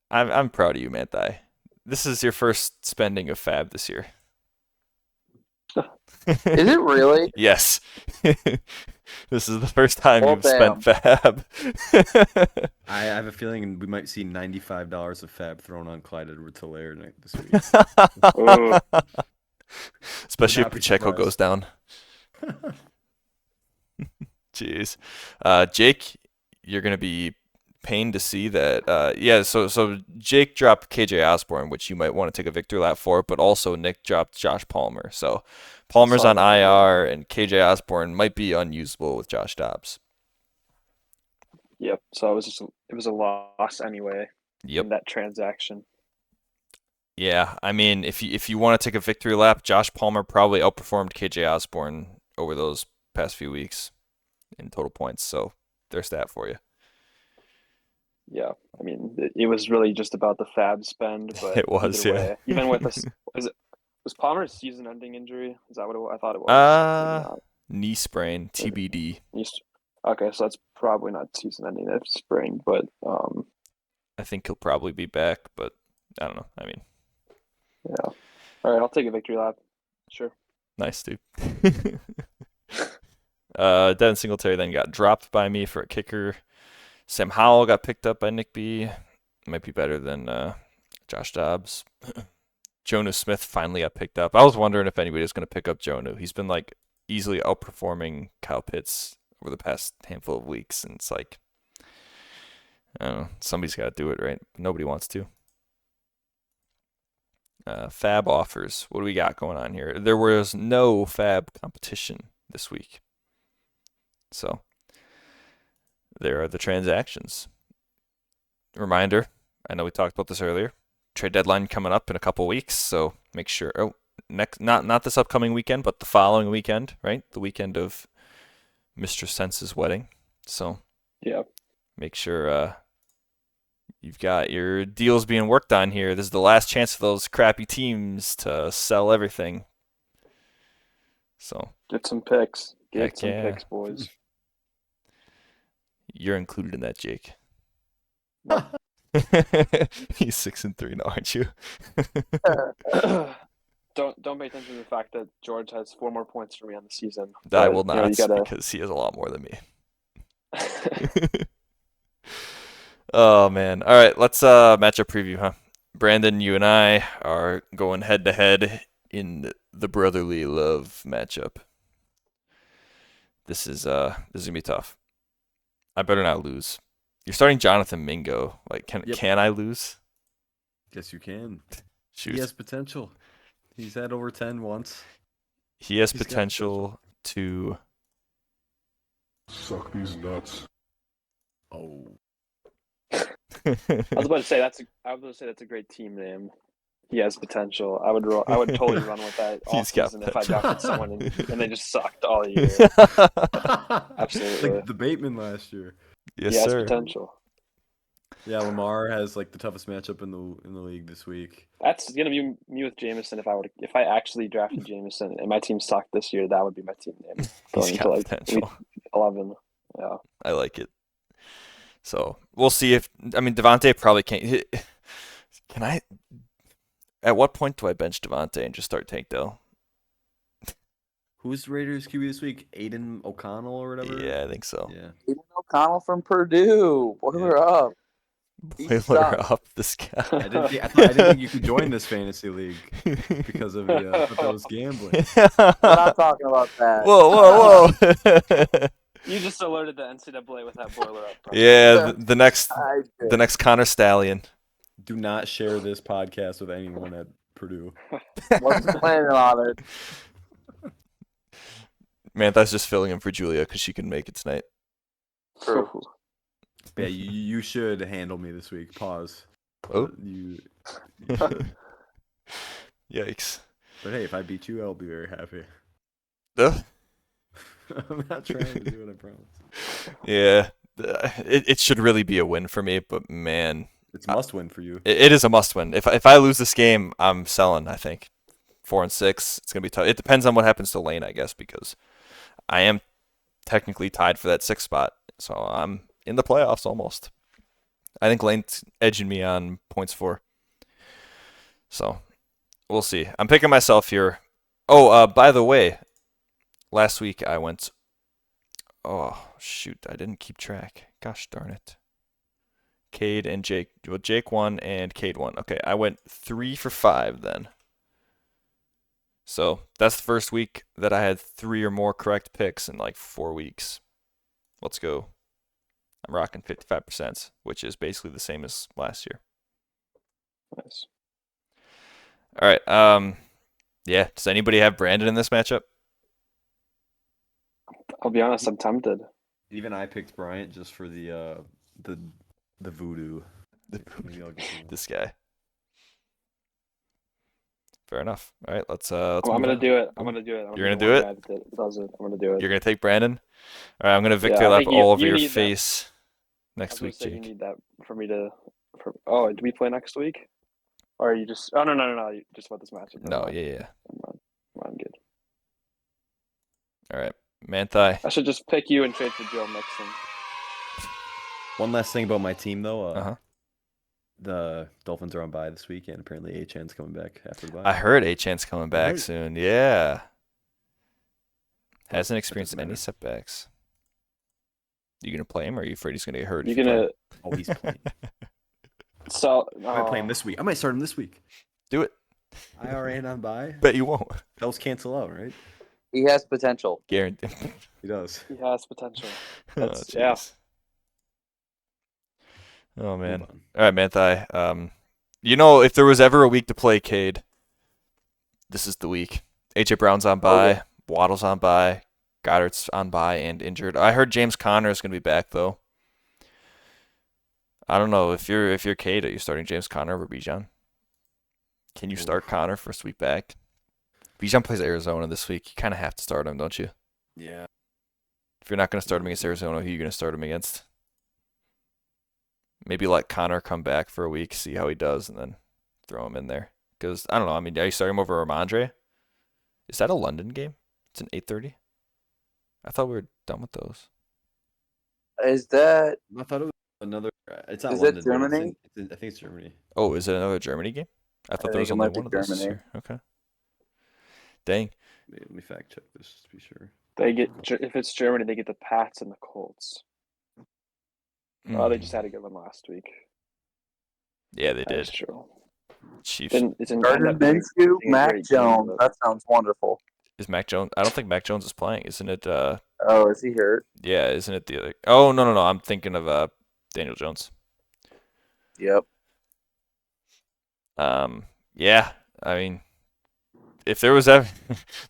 I'm proud of you, Manthai. This is your first spending of Fab this year. Is it really? Yes. This is the first time Well, you've spent Fab. I have a feeling we might see $95 of Fab thrown on Clyde Edwards-Helaire this week. Ooh. Especially if Would not be Pacheco surprised. goes down. Jeez. Jake, you're going to be pain to see that. Yeah, so Jake dropped KJ Osborne, which you might want to take a victory lap for, but also Nick dropped Josh Palmer. So Palmer's Saw on that. IR, and KJ Osborne might be unusable with Josh Dobbs. Yep. So it was a loss anyway Yep. in that transaction. Yeah, I mean, if you want to take a victory lap, Josh Palmer probably outperformed KJ Osborne over those past few weeks in total points. So there's that for you. Yeah, I mean, it was really just about the fab spend, but It was, either yeah. way, even with this, was Palmer's season-ending injury? Is that what I thought it was? Maybe not. Knee sprain, TBD. Okay, so that's probably not season-ending. That's sprained, but I think he'll probably be back, but I don't know. I mean, yeah. All right, I'll take a victory lap. Sure. nice, dude. Devin Singletary then got dropped by me for a kicker. Sam Howell got picked up by Nick B. Might be better than Josh Dobbs. Jonu Smith finally got picked up. I was wondering if anybody was going to pick up Jonu. He's been like easily outperforming Kyle Pitts over the past handful of weeks, and it's like, I don't know, somebody's got to do it, right? Nobody wants to. Fab offers. What do we got going on here? There was no fab competition this week. So there are the transactions. Reminder, I know we talked about this earlier. Trade deadline coming up in a couple weeks, so make sure. Oh, not this upcoming weekend, but the following weekend, right? The weekend of Mr. Sense's wedding. So yeah, make sure you've got your deals being worked on here. This is the last chance for those crappy teams to sell everything. So get some picks. Get Heck some yeah. picks, boys. You're included in that, Jake. He's 6-3 now, aren't you? Don't pay attention to the fact that George has 4 more points for me on the season. I But, will you know, not, you gotta... because he has a lot more than me. Oh man. All right, let's matchup preview, huh? Brandon, you and I are going head to head in the brotherly love matchup. This is gonna be tough. I better not lose. You're starting Jonathan Mingo. Like, can I lose? Guess you can. Shoot. He has potential. He's had over 10 once. He has He's got potential to. Suck these nuts. Oh. I was about to say that's a great team name. He has potential. I would totally run with that all He's got season if I potential. drafted someone and they just sucked all year. Absolutely. Like the Bateman last year. Yes, He has sir. potential. Yeah, Lamar has like the toughest matchup in the league this week. That's gonna be me with Jameson. If I actually drafted Jameson and my team sucked this year, that would be my team name He's going got into like potential. week 11. Yeah. I like it. So we'll see if Devontae probably can't. Can I? At what point do I bench Devontae and just start Tank Dell? Who's the Raiders QB this week? Aiden O'Connell or whatever? Yeah, I think so. Yeah. Aiden O'Connell from Purdue. Boiler up. He Boiler sucks. up this guy. I didn't think you could join this fantasy league because of I thought that was gambling. We're not talking about that. Whoa. You just alerted the NCAA with that boiler up. Bro. Yeah, the next I did. the next Connor Stallion. Do not share this podcast with anyone at Purdue. Wasn't planning on it. Mantha's just filling in for Julia because she can make it tonight. True. Yeah, you should handle me this week. Pause. Oh. You should. Yikes. But hey, if I beat you, I'll be very happy. Ugh. I'm not trying to do it, I promise. Yeah, it should really be a win for me, but man, It's a must win for you. it is a must win. If I lose this game, I'm selling. I think 4-6. It's gonna be tough. It depends on what happens to Lane, I guess, because I am technically tied for that 6th spot, so I'm in the playoffs almost. I think Lane's edging me on points for. So we'll see. I'm picking myself here. Oh, by the way, last week I went. Oh shoot, I didn't keep track. Gosh darn it. Cade and Jake. Well, Jake won and Cade won. Okay, I went 3 for 5 then. So that's the first week that I had 3 or more correct picks in like 4 weeks. Let's go. I'm rocking 55%, which is basically the same as last year. Nice. All right. Yeah. Does anybody have Brandon in this matchup? I'll be honest, I'm tempted. Even I picked Bryant just for the voodoo. Maybe I'll get him. This guy. Fair enough. All right. Let's I'm move gonna on. do it. I'm gonna do it. You're gonna do it? Does it? I'm gonna do it. You're gonna take Brandon. All right. I'm gonna victory I lap think all over you your need that. face I next was gonna week, say you Jake. need that for me to. Oh, do we play next week? Or are you just? Oh no! You just about this matchup. No. Never mind. Yeah. Never mind. I'm good. All right. Manthai. I should just pick you and trade for Joe Mixon. One last thing about my team, though. Uh-huh. The Dolphins are on bye this weekend. Apparently, Achan's coming back after the bye. I heard Achan's coming back Right. soon. Yeah. Hasn't That experienced doesn't any matter. setbacks. You gonna play him, or are you afraid he's gonna get hurt? You're if you play gonna. him? Oh, he's playing. So. I might play him this week. I might start him this week. Do it. IRA and on bye. Bet you won't. Fells cancel out, right? He has potential. Guarantee. He does. He has potential. Oh, That's- yeah. jeez. Oh man. Move on. All right, Manthai. You know, if there was ever a week to play Cade, this is the week. AJ Brown's on bye, yeah. Waddle's on bye, Goddard's on bye and injured. I heard James Conner is gonna be back though. I don't know if you're Cade, are you starting James Conner over Bijan? Can you start Conner first week back? Bijan plays Arizona this week. You kind of have to start him, don't you? Yeah. If you're not going to start him against Arizona, who are you going to start him against? Maybe let Connor come back for a week, see how he does, and then throw him in there. Because, I don't know, I mean, are you starting him over Ramondre? Is that a London game? It's an 8:30? I thought we were done with those. Is that I thought it was another. It's not Is it London. but Germany? I think it's Germany. Oh, is it another Germany game? I thought there think was it only might be one of those this Germany. year. Okay. Dang. Wait, let me fact check this just to be sure. They get if it's Germany, they get the Pats and the Colts. Oh, they just had a good one last week. Yeah, they That's did. true. Chiefs. It's in Gardner Minshew, being a Mac great team, Jones? but- That sounds wonderful. Is Mac Jones? I don't think Mac Jones is playing. Isn't it? Oh, is he hurt? Yeah, isn't it the other? Oh, no. I'm thinking of Daniel Jones. Yep. Yeah. I mean, if there was ever,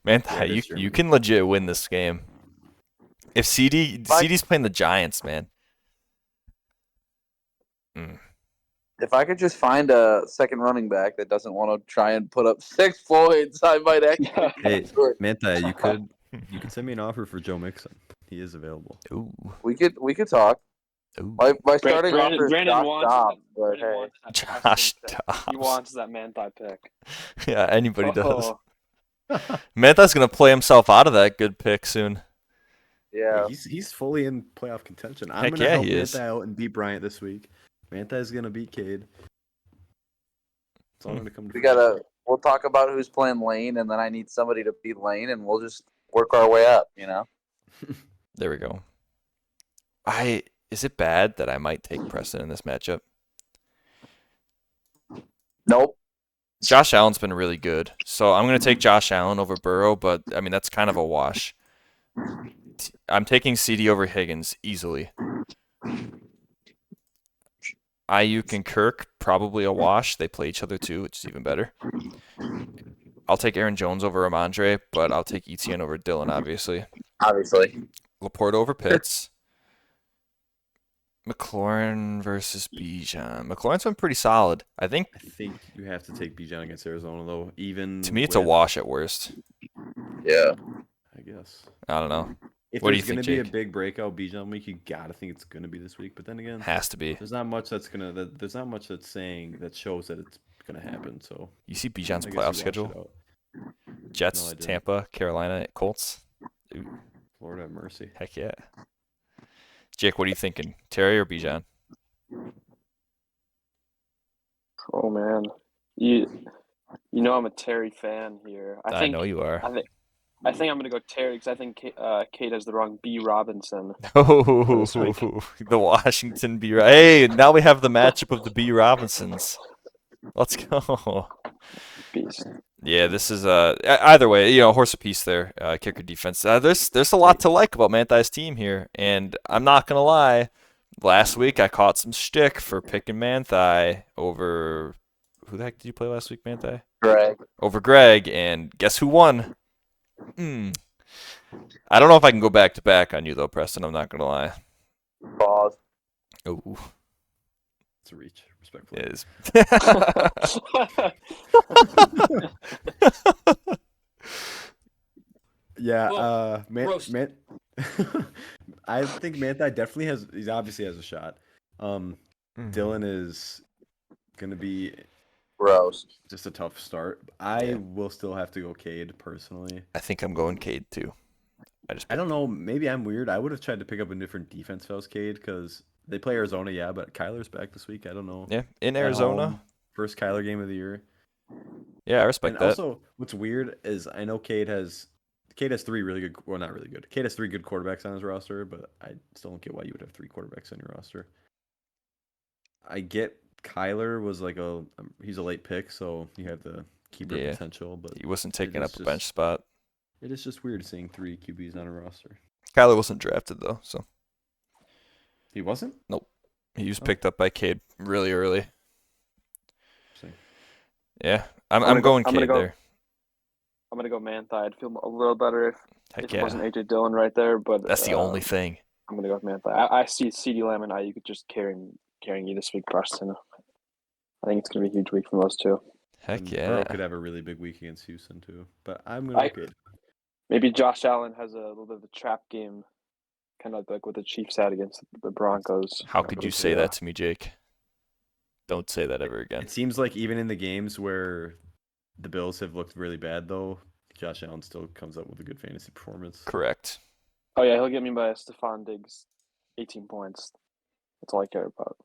man, Yeah, it is you Germany. can legit win this game. If But- CD's playing the Giants, man. If I could just find a second running back that doesn't want to try and put up 6 points, I might actually. Hey, do it. Manta, you could send me an offer for Joe Mixon. He is available. Ooh. We could talk. Ooh. My starting Brandon, offer is Brandon Josh wants Dobbs, that, but Brandon hey, wants that Josh Preston pick. He Dobbs. wants that Manthai pick. Yeah, anybody does. Oh, Manthai's gonna play himself out of that good pick soon. yeah. He's fully in playoff contention. I'm Heck gonna yeah, help he is. Manta out and beat Bryant this week. Manta is gonna beat Cade. It's all gonna come. We'll talk about who's playing Lane, and then I need somebody to beat Lane, and we'll just work our way up. You know. There we go. Is it bad that I might take Preston in this matchup? Nope. Josh Allen's been really good, so I'm gonna take Josh Allen over Burrow, but I mean that's kind of a wash. I'm taking CD over Higgins easily. Ayuk and Kirk probably a wash. They play each other too, which is even better. I'll take Aaron Jones over Ramondre, but I'll take ETN over Dylan, obviously. Obviously. Laporte over Pitts. McLaurin versus Bijan. McLaurin's been pretty solid. I think I think you have to take Bijan against Arizona though. Even to me it's a with- wash at worst. Yeah. I guess. I don't know. If What do you there's gonna think, be a Jake? big breakout Bijan week, you gotta think it's gonna be this week. But then again, Has to be. there's not much that's saying that shows that it's gonna happen. So You see I Bijan's guess you playoff wash it schedule? out. Jets, No, I didn't. Tampa, Carolina, Colts. Ooh, Lord have mercy. heck yeah. Jake, what are you thinking? Terry or Bijan? oh man, you know I'm a Terry fan here. I know you are. I think I'm gonna go Terry because I think Kate has the wrong B Robinson. Oh, this week. the Washington B. Hey, now we have the matchup of the B. Robinsons. Let's go. Beast. Yeah, this is either way, horse apiece there. Kicker defense. There's a lot to like about Manthai's team here, and I'm not gonna lie, last week I caught some shtick for picking Manthai over who the heck did you play last week, Manthai? Greg. Over Greg, and guess who won? I don't know if I can go back to back on you though, Preston. I'm not gonna lie. Pause. Ooh, It's a reach, respectfully. it is. Yeah, Well, roast. I think Manthai definitely has. He obviously has a shot. Dylan is gonna be Gross. just a tough start. I Yeah. will still have to go Cade personally. I think I'm going Cade too. I don't know. Maybe I'm weird. I would have tried to pick up a different defense if I was Cade because they play Arizona, yeah, but Kyler's back this week. I don't know. Yeah, in At Arizona. home, first Kyler game of the year. Yeah, I respect And that. also, what's weird is I know Cade has three really good. Well, not really good. Cade has three good quarterbacks on his roster, but I still don't get why you would have three quarterbacks on your roster. I get Kyler was like he's a late pick, so you have the keeper Yeah. potential, but He wasn't it taking is up a bench spot. It is just weird seeing three QBs on a roster. Kyler wasn't drafted though, so He wasn't? he was Oh. picked up by Cade really early. Interesting. Yeah, I'm I'm gonna going go- I'm gonna Cade go- there. I'm gonna go Manthai. I'd feel a little better if Heck it yeah, wasn't AJ Dillon right there, but that's the only thing. I'm gonna go with Manthai. I see CD Lamb and IU just carrying you this week, Preston. I think it's gonna be a huge week from those two. Heck And yeah. Burrow could have a really big week against Houston too. But I'm gonna go Cade. Maybe Josh Allen has a little bit of a trap game, kind of like what the Chiefs had against the Broncos. How could you say Yeah. that to me, Jake? Don't say that ever again. It seems like even in the games where the Bills have looked really bad, though, Josh Allen still comes up with a good fantasy performance. Correct. Oh yeah, he'll get me by Stephon Diggs, 18 points. That's all I care about.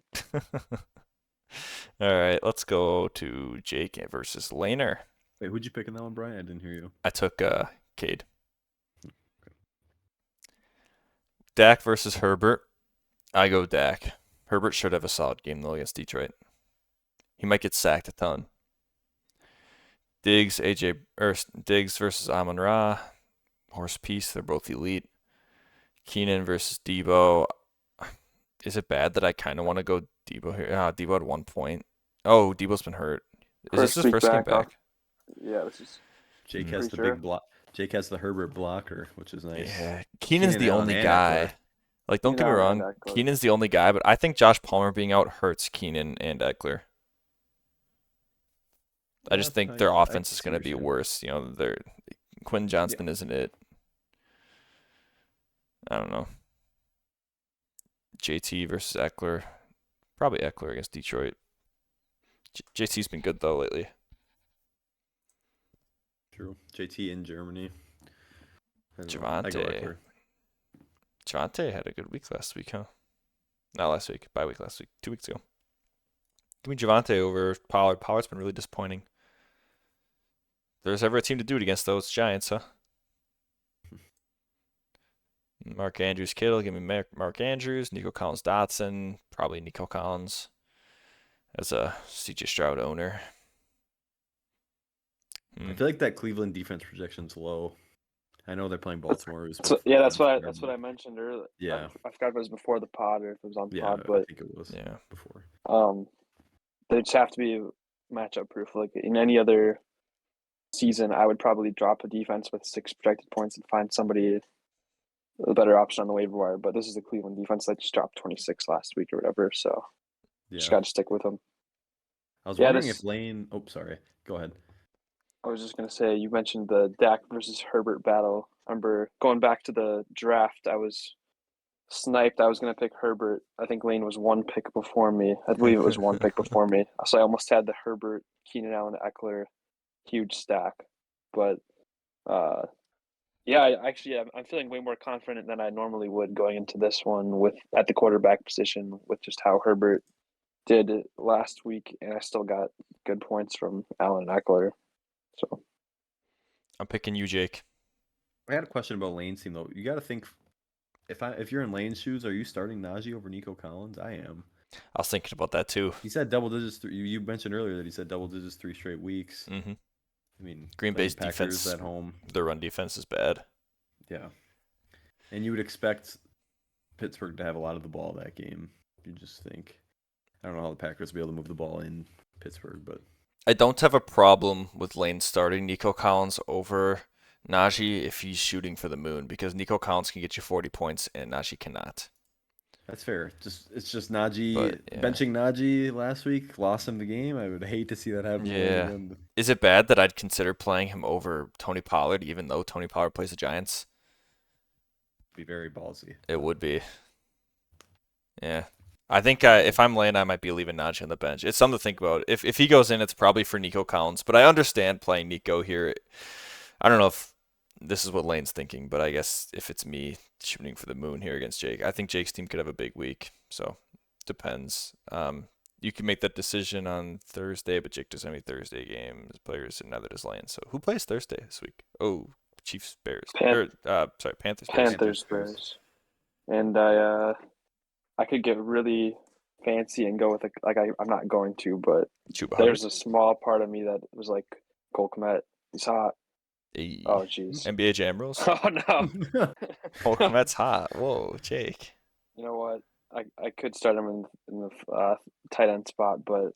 All right, let's go to Jake versus Laner. Wait, who'd you pick in that one, Brian? I didn't hear you. I took Cade. Dak versus Herbert. I go Dak. Herbert should have a solid game though against Detroit. He might get sacked a ton. Diggs versus Amon Ra. Horse piece. They're both elite. Keenan versus Debo. Is it bad that I kind of want to go Debo here? Debo had 1 point. Oh, Debo's been hurt. Is this his week first game back, huh? back? Yeah, this is. Jake Mhm. has Pretty the sure. big block. Jake has the Herbert blocker, which is nice. Yeah, Keenan's Keenan the Allen only and guy. Eckler. Like, don't get me Keenan wrong, Allen and Eckler. Keenan's the only guy, but I think Josh Palmer being out hurts Keenan and Eckler. I just think their offense is going to be worse. You know, Quentin Johnston isn't it. I don't know. JT versus Eckler. Probably Eckler against Detroit. JT's been good, though, lately. True. JT in Germany. I go Javonte. Eckler. Javonte had a good week last week, huh? Not last week. Bye week last week. 2 weeks ago. Give me Javonte over Pollard. Pollard's been really disappointing. If there's ever a team to do it against, though, it's Giants, huh? Mark Andrews, Kittle. Give me Mark Andrews. Nico Collins, Dotson. Probably Nico Collins as a CJ Stroud owner. I feel like that Cleveland defense projection's low. I know they're playing Baltimore. That's what I mentioned earlier. Yeah. I forgot if it was before the pod or if it was on the Yeah, pod, I but think it was Yeah. before. they just have to be matchup proof. Like in any other season, I would probably drop a defense with 6 projected points and find somebody a better option on the waiver wire. But this is the Cleveland defense that just dropped 26 last week or whatever, so just Yeah. got to stick with them. I was Yeah, wondering this- if Lane. Oh, sorry. Go ahead. I was just gonna say you mentioned the Dak versus Herbert battle. I remember going back to the draft, I was sniped. I was gonna pick Herbert. I think Lane was 1 pick before me. I believe it was 1 pick before me. So I almost had the Herbert, Keenan Allen, Eckler, huge stack. But yeah, I'm feeling way more confident than I normally would going into this one with at the quarterback position with just how Herbert did last week, and I still got good points from Allen and Eckler. So I'm picking you, Jake. I had a question about Lane's team though. You got to think if you're in Lane's shoes, are you starting Najee over Nico Collins? I am. I was thinking about that too. He said double digits. You mentioned earlier that he said double digits 3 straight weeks. hmm I mean, Green playing Bay's Packers defense, at home. their run defense is bad. Yeah, and you would expect Pittsburgh to have a lot of the ball that game. You just think, I don't know how the Packers will be able to move the ball in Pittsburgh, but I don't have a problem with Lane starting Nico Collins over Najee if he's shooting for the moon, because Nico Collins can get you 40 points and Najee cannot. that's fair. It's just Najee But, yeah. benching Najee last week lost him the game. I would hate to see that happen. Yeah. Again. Is it bad that I'd consider playing him over Tony Pollard, even though Tony Pollard plays the Giants? Be very ballsy. It would be. Yeah. I think if I'm Lane, I might be leaving Najee on the bench. It's something to think about. If he goes in, it's probably for Nico Collins. But I understand playing Nico here. I don't know if this is what Lane's thinking, but I guess if it's me shooting for the moon here against Jake, I think Jake's team could have a big week. So depends. You can make that decision on Thursday, but Jake doesn't have any Thursday games, players, and neither does Lane. So who plays Thursday this week? Oh, Chiefs, Bears. Panthers, Bears. Panthers, Bears. And I could get really fancy and go with I'm not going to, but Chuba there's a small part of me that was like, Cole Kmet, he's hot. Hubbard. Oh jeez. NBA Jam Rules. Oh no. Cole Kmet's hot. Whoa, Jake. You know what? I could start him in the tight end spot, but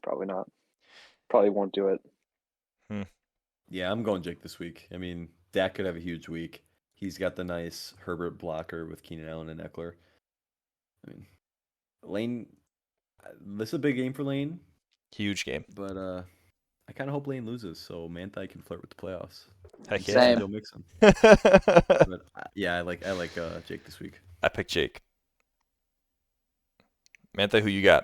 probably not. Probably won't do it. Yeah, I'm going Jake this week. I mean, Dak could have a huge week. He's got the nice Herbert blocker with Keenan Allen and Eckler. I mean, Lane, this is a big game for Lane, Huge game. but I kind of hope Lane loses so Manthai can flirt with the playoffs. Heck yeah. Same. Joe Mixon. But yeah, I like Jake this week. I picked Jake. Mantha, who you got?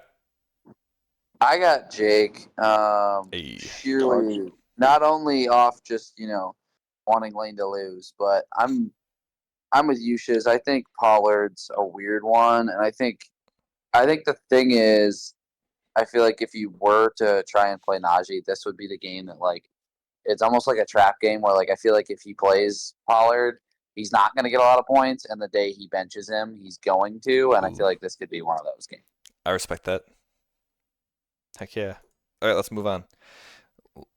I got Jake. Hey. Purely not only off just wanting Lane to lose, but I'm with you, Shiz. I think Pollard's a weird one, and I think the thing is, I feel like if you were to try and play Najee, this would be the game that it's almost like a trap game where I feel like if he plays Pollard, he's not going to get a lot of points, and the day he benches him, he's going to, and I feel like this could be one of those games. I respect that. Heck yeah. All right, let's move on.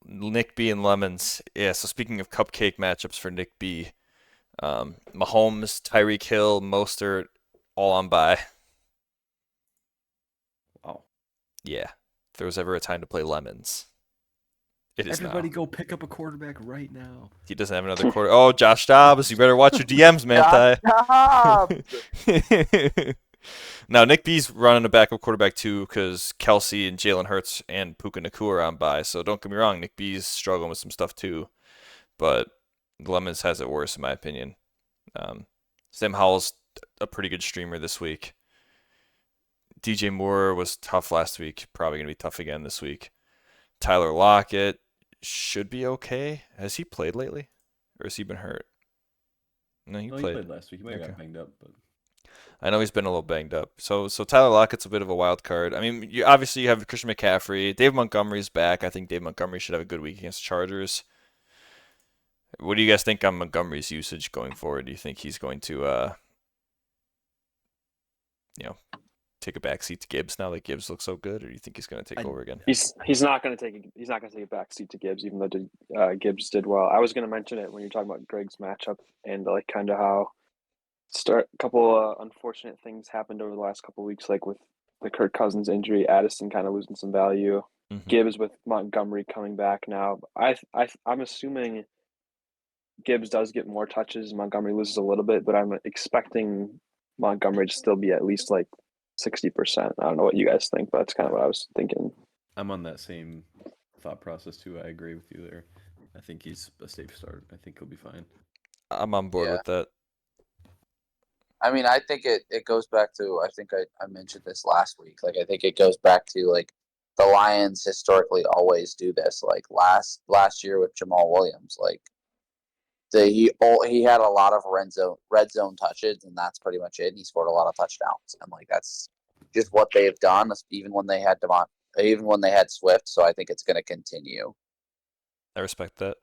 Nick B and Lemons. Yeah, so speaking of cupcake matchups for Nick B, Mahomes, Tyreek Hill, Mostert, all on bye. Wow. Yeah. If there was ever a time to play Lemons, it is Everybody now. go pick up a quarterback right now. He doesn't have another quarter. Oh, Josh Dobbs, you better watch your DMs, Manthai. Now, Nick B's running a backup quarterback too because Kelsey and Jalen Hurts and Puka Nacua are on bye. So don't get me wrong, Nick B's struggling with some stuff too. But Lemons has it worse in my opinion. Sam Howell's a pretty good streamer this week. DJ Moore was tough last week. Probably going to be tough again this week. Tyler Lockett should be okay. Has he played lately? Or has he been hurt? No, he played last week. He might have got banged up, but I know he's been a little banged up. So Tyler Lockett's a bit of a wild card. I mean, you have Christian McCaffrey. Dave Montgomery's back. I think Dave Montgomery should have a good week against the Chargers. What do you guys think on Montgomery's usage going forward? Do you think he's going to, take a backseat to Gibbs now that Gibbs looks so good, or do you think he's going to take over again? He's not going to take a back seat to Gibbs, even though Gibbs did well. I was going to mention it when you're talking about Greg's matchup and kind of how a couple unfortunate things happened over the last couple of weeks, like with the Kirk Cousins injury, Addison kind of losing some value, Gibbs with Montgomery coming back now. I'm assuming Gibbs does get more touches, Montgomery loses a little bit, but I'm expecting Montgomery to still be at least 60%. I don't know what you guys think, but that's kind of what I was thinking. I'm on that same thought process too. I agree with you there. I think he's a safe start. I think he'll be fine. I'm on board with that. I mean, I think it goes back to, I think I mentioned this last week. I think it goes back to the Lions historically always do this. Last year with Jamal Williams, he had a lot of red zone touches, and that's pretty much it. And he scored a lot of touchdowns, and that's just what they've done. Even when they had Swift, so I think it's going to continue. I respect that,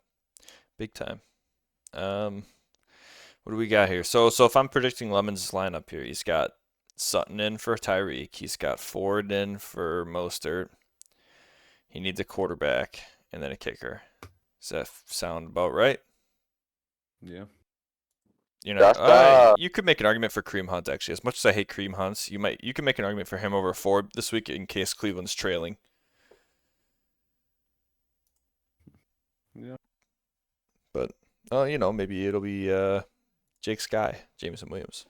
big time. What do we got here? So if I'm predicting Lemons' lineup here, he's got Sutton in for Tyreek. He's got Ford in for Mostert. He needs a quarterback and then a kicker. Does that sound about right? Yeah. You're not. Josh Dobbs. You could make an argument for Kareem Hunt actually. As much as I hate Kareem Hunt, you can make an argument for him over Ford this week in case Cleveland's trailing. Yeah. But maybe it'll be Jake Sky, Jameson Williams.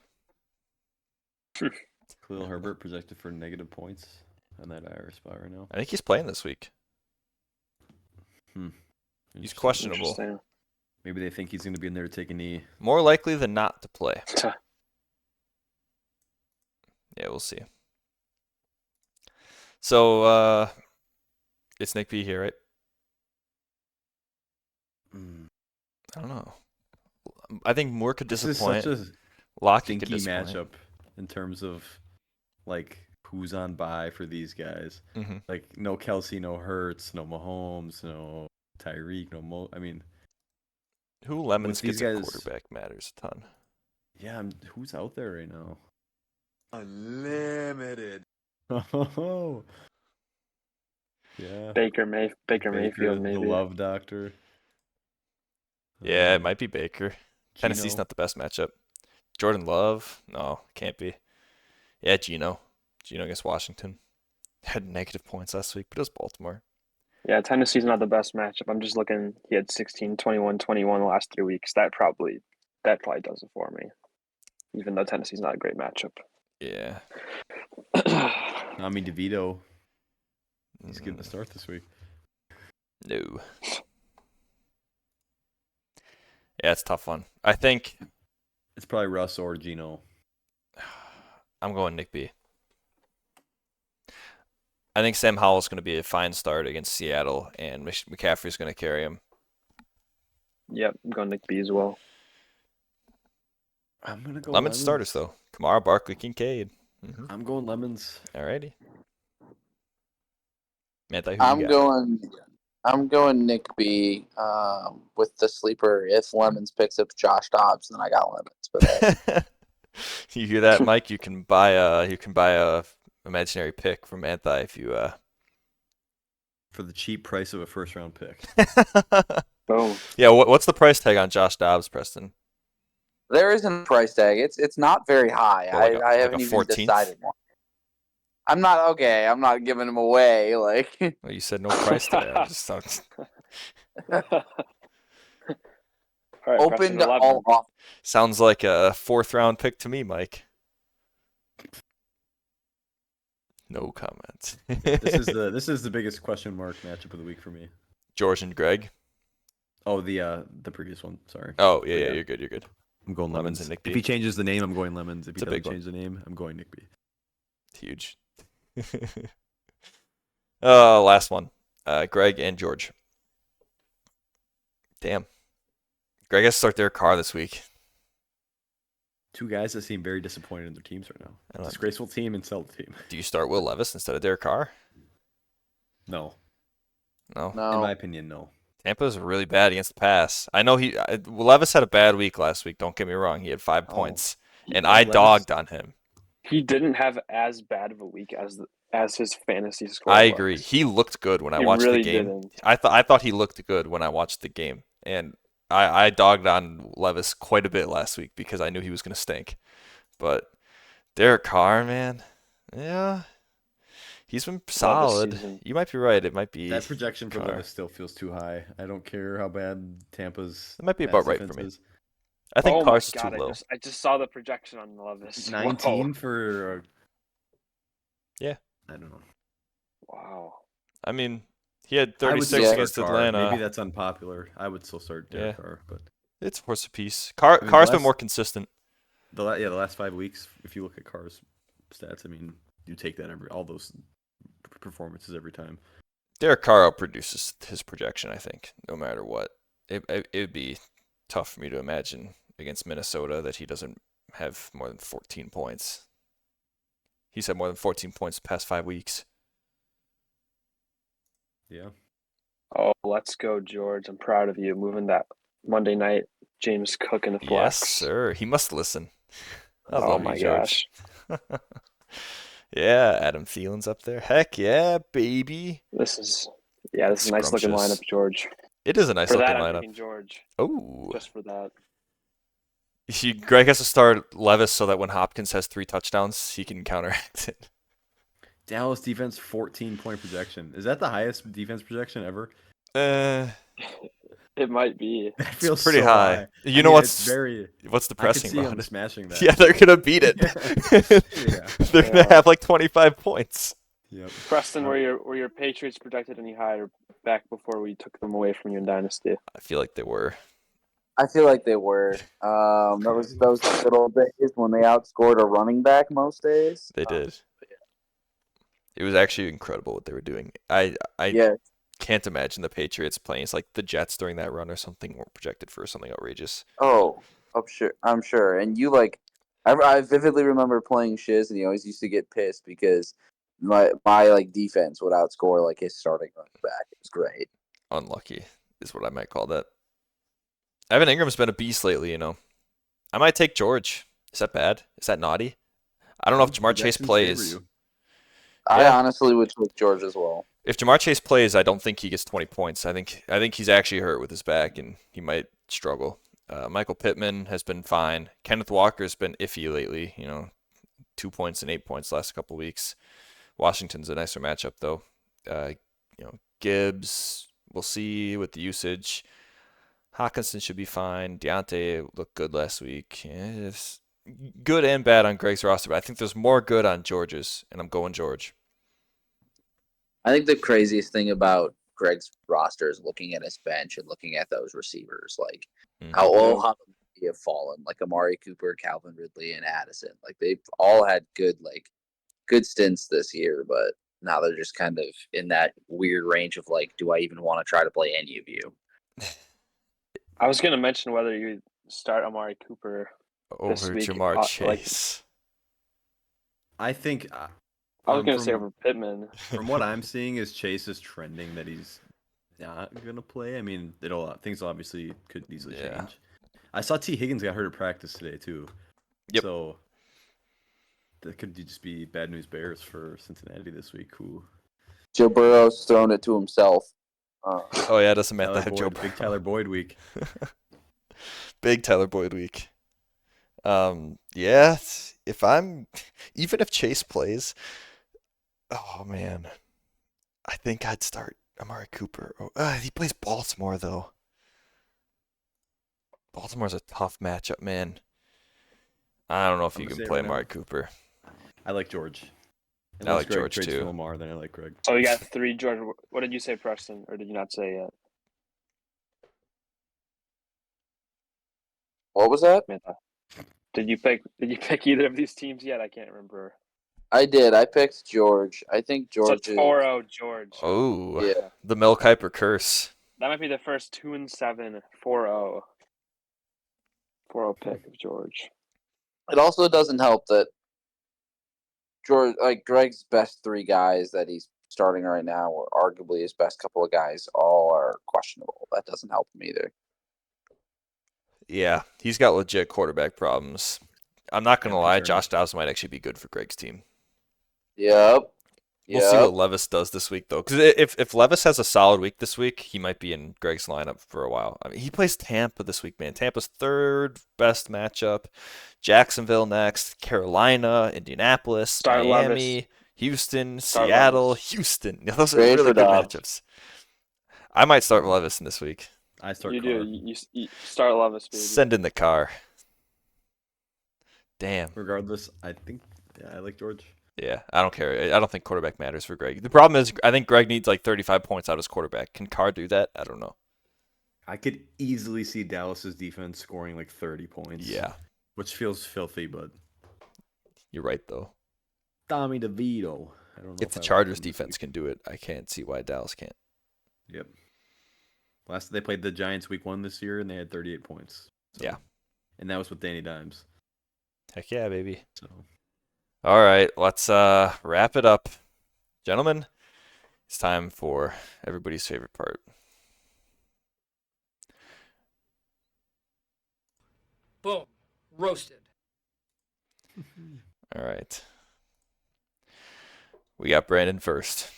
Khalil Herbert projected for negative points on that IR spot right now. I think he's playing this week. He's Interesting. questionable. Interesting. Maybe they think he's going to be in there to take a knee. More likely than not to play. Yeah, we'll see. So it's Nick B here, right? I don't know. I think Moore could disappoint. This is such a Lockett could stinky disappoint. matchup in terms of like who's on bye for these guys. Mm-hmm. Like no Kelsey, no Hurts, no Mahomes, no Tyreek, no Mo. I mean, Who Lemons these gets a guys- quarterback matters a ton. yeah, who's out there right now? Unlimited. Oh, yeah. Baker Mayfield, the maybe. love doctor. Yeah, it might be Baker. Tennessee's Geno. not the best matchup. Jordan Love? No, can't be. Yeah, Geno. Geno against Washington. Had negative points last week, but it was Baltimore. Yeah, Tennessee's not the best matchup. I'm just looking. He had 16, 21, 21 the last 3 weeks. That probably does it for me. Even though Tennessee's not a great matchup. Yeah. I mean, DeVito. He's getting a start this week. No. Yeah, it's a tough one. I think It's probably Russ or Geno. I'm going Nick B. I think Sam Howell's going to be a fine start against Seattle, and McCaffrey's going to carry him. Yep, I'm going Nick B as well. I'm gonna go Lemons starters, though. Kamara, Barkley, Kincaid. Mm-hmm. I'm going Lemons. Alrighty. Manti, who you got? I'm going Nick B with the sleeper. If Lemons picks up Josh Dobbs, then I got Lemons. But You hear that, Mike? You can buy a imaginary pick from Manti if you For the cheap price of a first round pick. Boom. Yeah, what's the price tag on Josh Dobbs, Preston? there isn't a price tag. It's not very high. Well, like a- I like haven't a even 14th? decided one. I'm not okay. I'm not giving him away. Like Well, you said no price tag. I just thought All right, open Preston, to 11. all off. sounds like a 4th round pick to me, Mike. No comment. This is the biggest question mark matchup of the week for me. George and Greg. Oh, the previous one. Sorry. Oh yeah, Yeah. you're good. You're good. I'm going Lemons Lemons. and Nick B. If he changes the name, I'm going Lemons. If It's he a big doesn't one. change the name, I'm going Nick B. Huge. Last one. Greg and George. Damn. Greg has to start their car this week. Two guys that seem very disappointed in their teams right I now. don't know. Disgraceful team and sell team. Do you start Will Levis instead of Derek Carr? No. No. In No, my opinion, no. Tampa's really bad against the pass. I know Levis had a bad week last week. Don't get me wrong. He had 5 Oh. points, and Yeah, I Levis- dogged on him. He didn't have as bad of a week as his fantasy score. I was. agree. He looked good when I He watched really the game. didn't. I thought he looked good when I watched the game, and I dogged on Levis quite a bit last week because I knew he was going to stink. But Derek Carr, man, yeah, he's been solid. season. You might be right. It might be That projection for Carr. Levis still feels too high. I don't care how bad Tampa's. It might be pass about right defense for me. is. I think Oh my Carr's God, too low. I just saw the projection on Levis. 19 for. Yeah. I don't know. Wow. I mean, he had I would 36 still start against Carr. Atlanta. Maybe that's unpopular. I would still start Derek Yeah. Carr, but It's a horse apiece. Carr's mean, been last- more consistent. the last 5 weeks, if you look at Carr's stats, I mean, you take that all those performances every time. Derek Carr outproduces his projection, I think, no matter what. It'd be tough for me to imagine against Minnesota that he doesn't have more than 14 points. He's had more than 14 points the past 5 weeks. Yeah. Oh, let's go, George. I'm proud of you. Moving that Monday night James Cook in the flex. Yes, sir. He must listen. I Oh love my you, George. gosh. Yeah, Adam Thielen's up there. Heck yeah, baby. This is a nice looking Scrumptious. lineup, George. It is a nice For looking that, I'm lineup. picking George. Oh, Just for that. Greg has to start Levis so that when Hopkins has 3 touchdowns, he can counteract it. Dallas defense 14-point projection. Is that the highest defense projection ever? It might be. That It's feels pretty so high. You I know mean, what's it's very. what's I could depressing see about them it? smashing that. Yeah, they're gonna beat it. Yeah. They're gonna have like 25 points. Yep. Preston, were your Patriots projected any higher back before we took them away from you in Dynasty? I feel like they were. I feel like they were. Those good old days when they outscored a running back most days. They did. It was actually incredible what they were doing. I Yeah. can't imagine the Patriots playing. It's like the Jets during that run or something were projected for something outrageous. Oh, I'm sure. And you I vividly remember playing Shiz, and he always used to get pissed because my like defense would outscore like his starting running back. It was great. Unlucky is what I might call that. Evan Ingram's been a beast lately, you know. I might take George. Is that bad? Is that naughty? I don't know if Jamar Chase Projections favor plays. you. I Yeah. honestly would take George as well. If Jamar Chase plays, I don't think he gets 20 points. I think he's actually hurt with his back and he might struggle. Michael Pittman has been fine. Kenneth Walker's been iffy lately. 2 points and 8 points last couple weeks. Washington's a nicer matchup though. Gibbs, we'll see with the usage. Hawkinson should be fine. Deontay looked good last week. It's good and bad on Greg's roster, but I think there's more good on George's, and I'm going George. I think the craziest thing about Greg's roster is looking at his bench and looking at those receivers, like how they have fallen, like Amari Cooper, Calvin Ridley, and Addison. Like they've all had good stints this year, but now they're just kind of in that weird range of like, do I even want to try to play any of you? I was going to mention whether you start Amari Cooper Over week, Jamar Chase. I think. I was going to say over Pittman. From what I'm seeing, is Chase is trending that he's not gonna play. I mean, things obviously could easily change. I saw T. Higgins got hurt at practice today too. Yep. So that could just be bad news bears for Cincinnati this week. Who? Joe Burrow's thrown it to himself. Oh yeah, it doesn't matter. Have Joe Big Tyler Boyd week. Big Tyler Boyd week. Yeah. Even if Chase plays, oh man, I think I'd start Amari Cooper. He plays Baltimore though. Baltimore's a tough matchup, man. I don't know if you can play Amari Cooper. I like George. I like George too. Lamar, then I like Greg. So you got 3 George. What did you say, Preston? Or did you not say yet? What was that? Did you pick either of these teams yet? I can't remember. I did. I picked George. I think George So 4-0 George. Oh, yeah. The Mel Kiper curse. That might be the first 2-7 4-0. 4-0 pick of George. It also doesn't help that George, like Greg's best 3 guys that he's starting right now, or arguably his best couple of guys, all are questionable. That doesn't help him either. Yeah, he's got legit quarterback problems. I'm not going to lie, sure. Josh Dobbs might actually be good for Greg's team. Yep. We'll see what Levis does this week, though. Because if Levis has a solid week this week, he might be in Greg's lineup for a while. I mean, he plays Tampa this week, man. Tampa's 3rd best matchup. Jacksonville next. Carolina, Indianapolis, Miami, Levis. Houston, Start Seattle, Levis. Houston. Yeah, those are Great really for good Dobbs. matchups. I might start Levis in this week. I start. You Carr. do. You start Levis, baby. Send in the car. Damn. Regardless, I think I like George. Yeah, I don't care. I don't think quarterback matters for Greg. The problem is, I think Greg needs like 35 points out of his quarterback. Can Carr do that? I don't know. I could easily see Dallas's defense scoring like 30 points. Yeah, Which feels filthy, but you're right though. Tommy DeVito. I don't know If the I like Chargers him this defense can do it, I can't see why Dallas can't. week. Yep. Last they played the Giants week 1 this year, and they had 38 points. So, Yeah. And that was with Danny Dimes. Heck yeah, baby. So All right, let's wrap it up. Gentlemen, it's time for everybody's favorite part. Boom. Roasted. All right. We got Brandon first.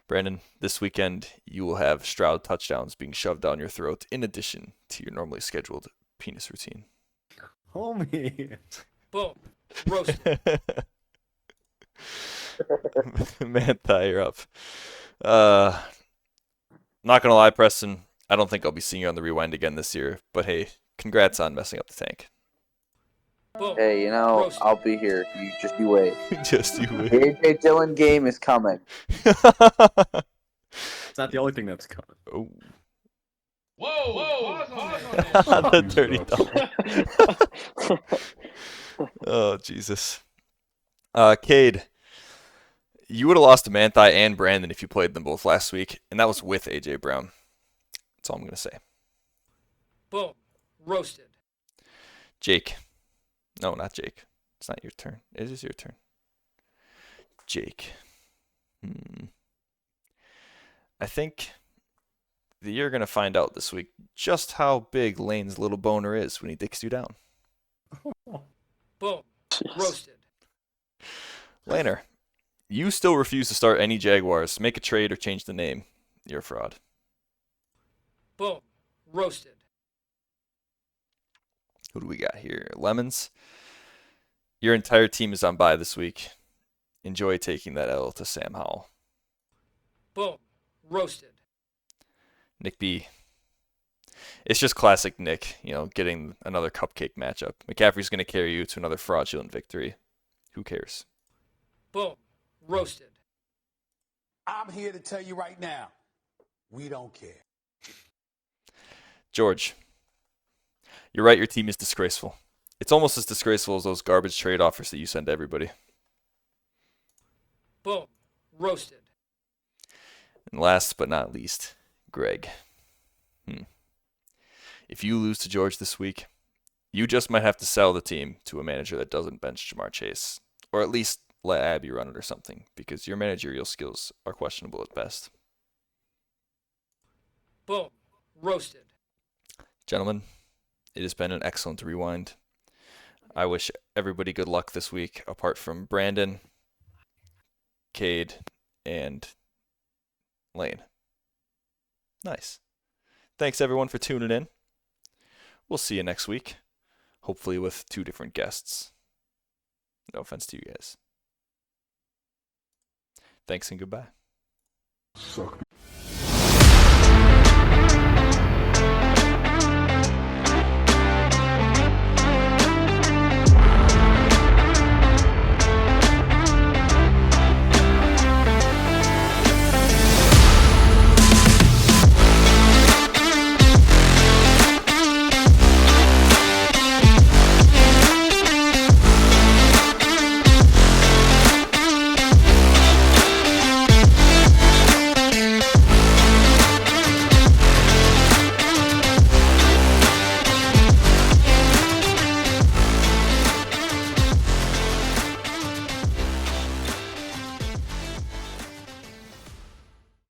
Brandon, this weekend you will have Stroud touchdowns being shoved down your throat in addition to your normally scheduled penis routine. Homie. Boom. Roasted. Mantha, you're up. Not gonna lie, Preston. I don't think I'll be seeing you on the rewind again this year. But hey, congrats on messing up the tank. Boom. Hey, you know, Roasted. I'll be here. You wait. Just you wait. The AJ Dillon game is coming. It's not the only thing that's coming. Oh. Whoa. Pause on The this. dirty double. Oh, Jesus. Cade, you would have lost to Manthai and Brandon if you played them both last week, and that was with AJ Brown. That's all I'm going to say. Boom. Roasted. Jake. No, not Jake. It's not your turn. It is your turn. Jake. I think that you're going to find out this week just how big Lane's little boner is when he dicks you down. Boom. Roasted. Laner, you still refuse to start any Jaguars, make a trade, or change the name. You're a fraud. Boom. Roasted. Who do we got here? Lemons. Your entire team is on bye this week. Enjoy taking that L to Sam Howell. Boom. Roasted. Nick B. It's just classic Nick, getting another cupcake matchup. McCaffrey's going to carry you to another fraudulent victory. Who cares? Boom. Roasted. I'm here to tell you right now, we don't care. George. You're right, your team is disgraceful. It's almost as disgraceful as those garbage trade offers that you send to everybody. Boom. Roasted. And last but not least, Greg. If you lose to George this week, you just might have to sell the team to a manager that doesn't bench Jamar Chase. Or at least let Abby run it or something, because your managerial skills are questionable at best. Boom. Roasted. Gentlemen, it has been an excellent rewind. I wish everybody good luck this week, apart from Brandon, Cade, and Lane. Nice. Thanks everyone for tuning in. We'll see you next week, hopefully with 2 different guests. No offense to you guys. Thanks and goodbye. Suck.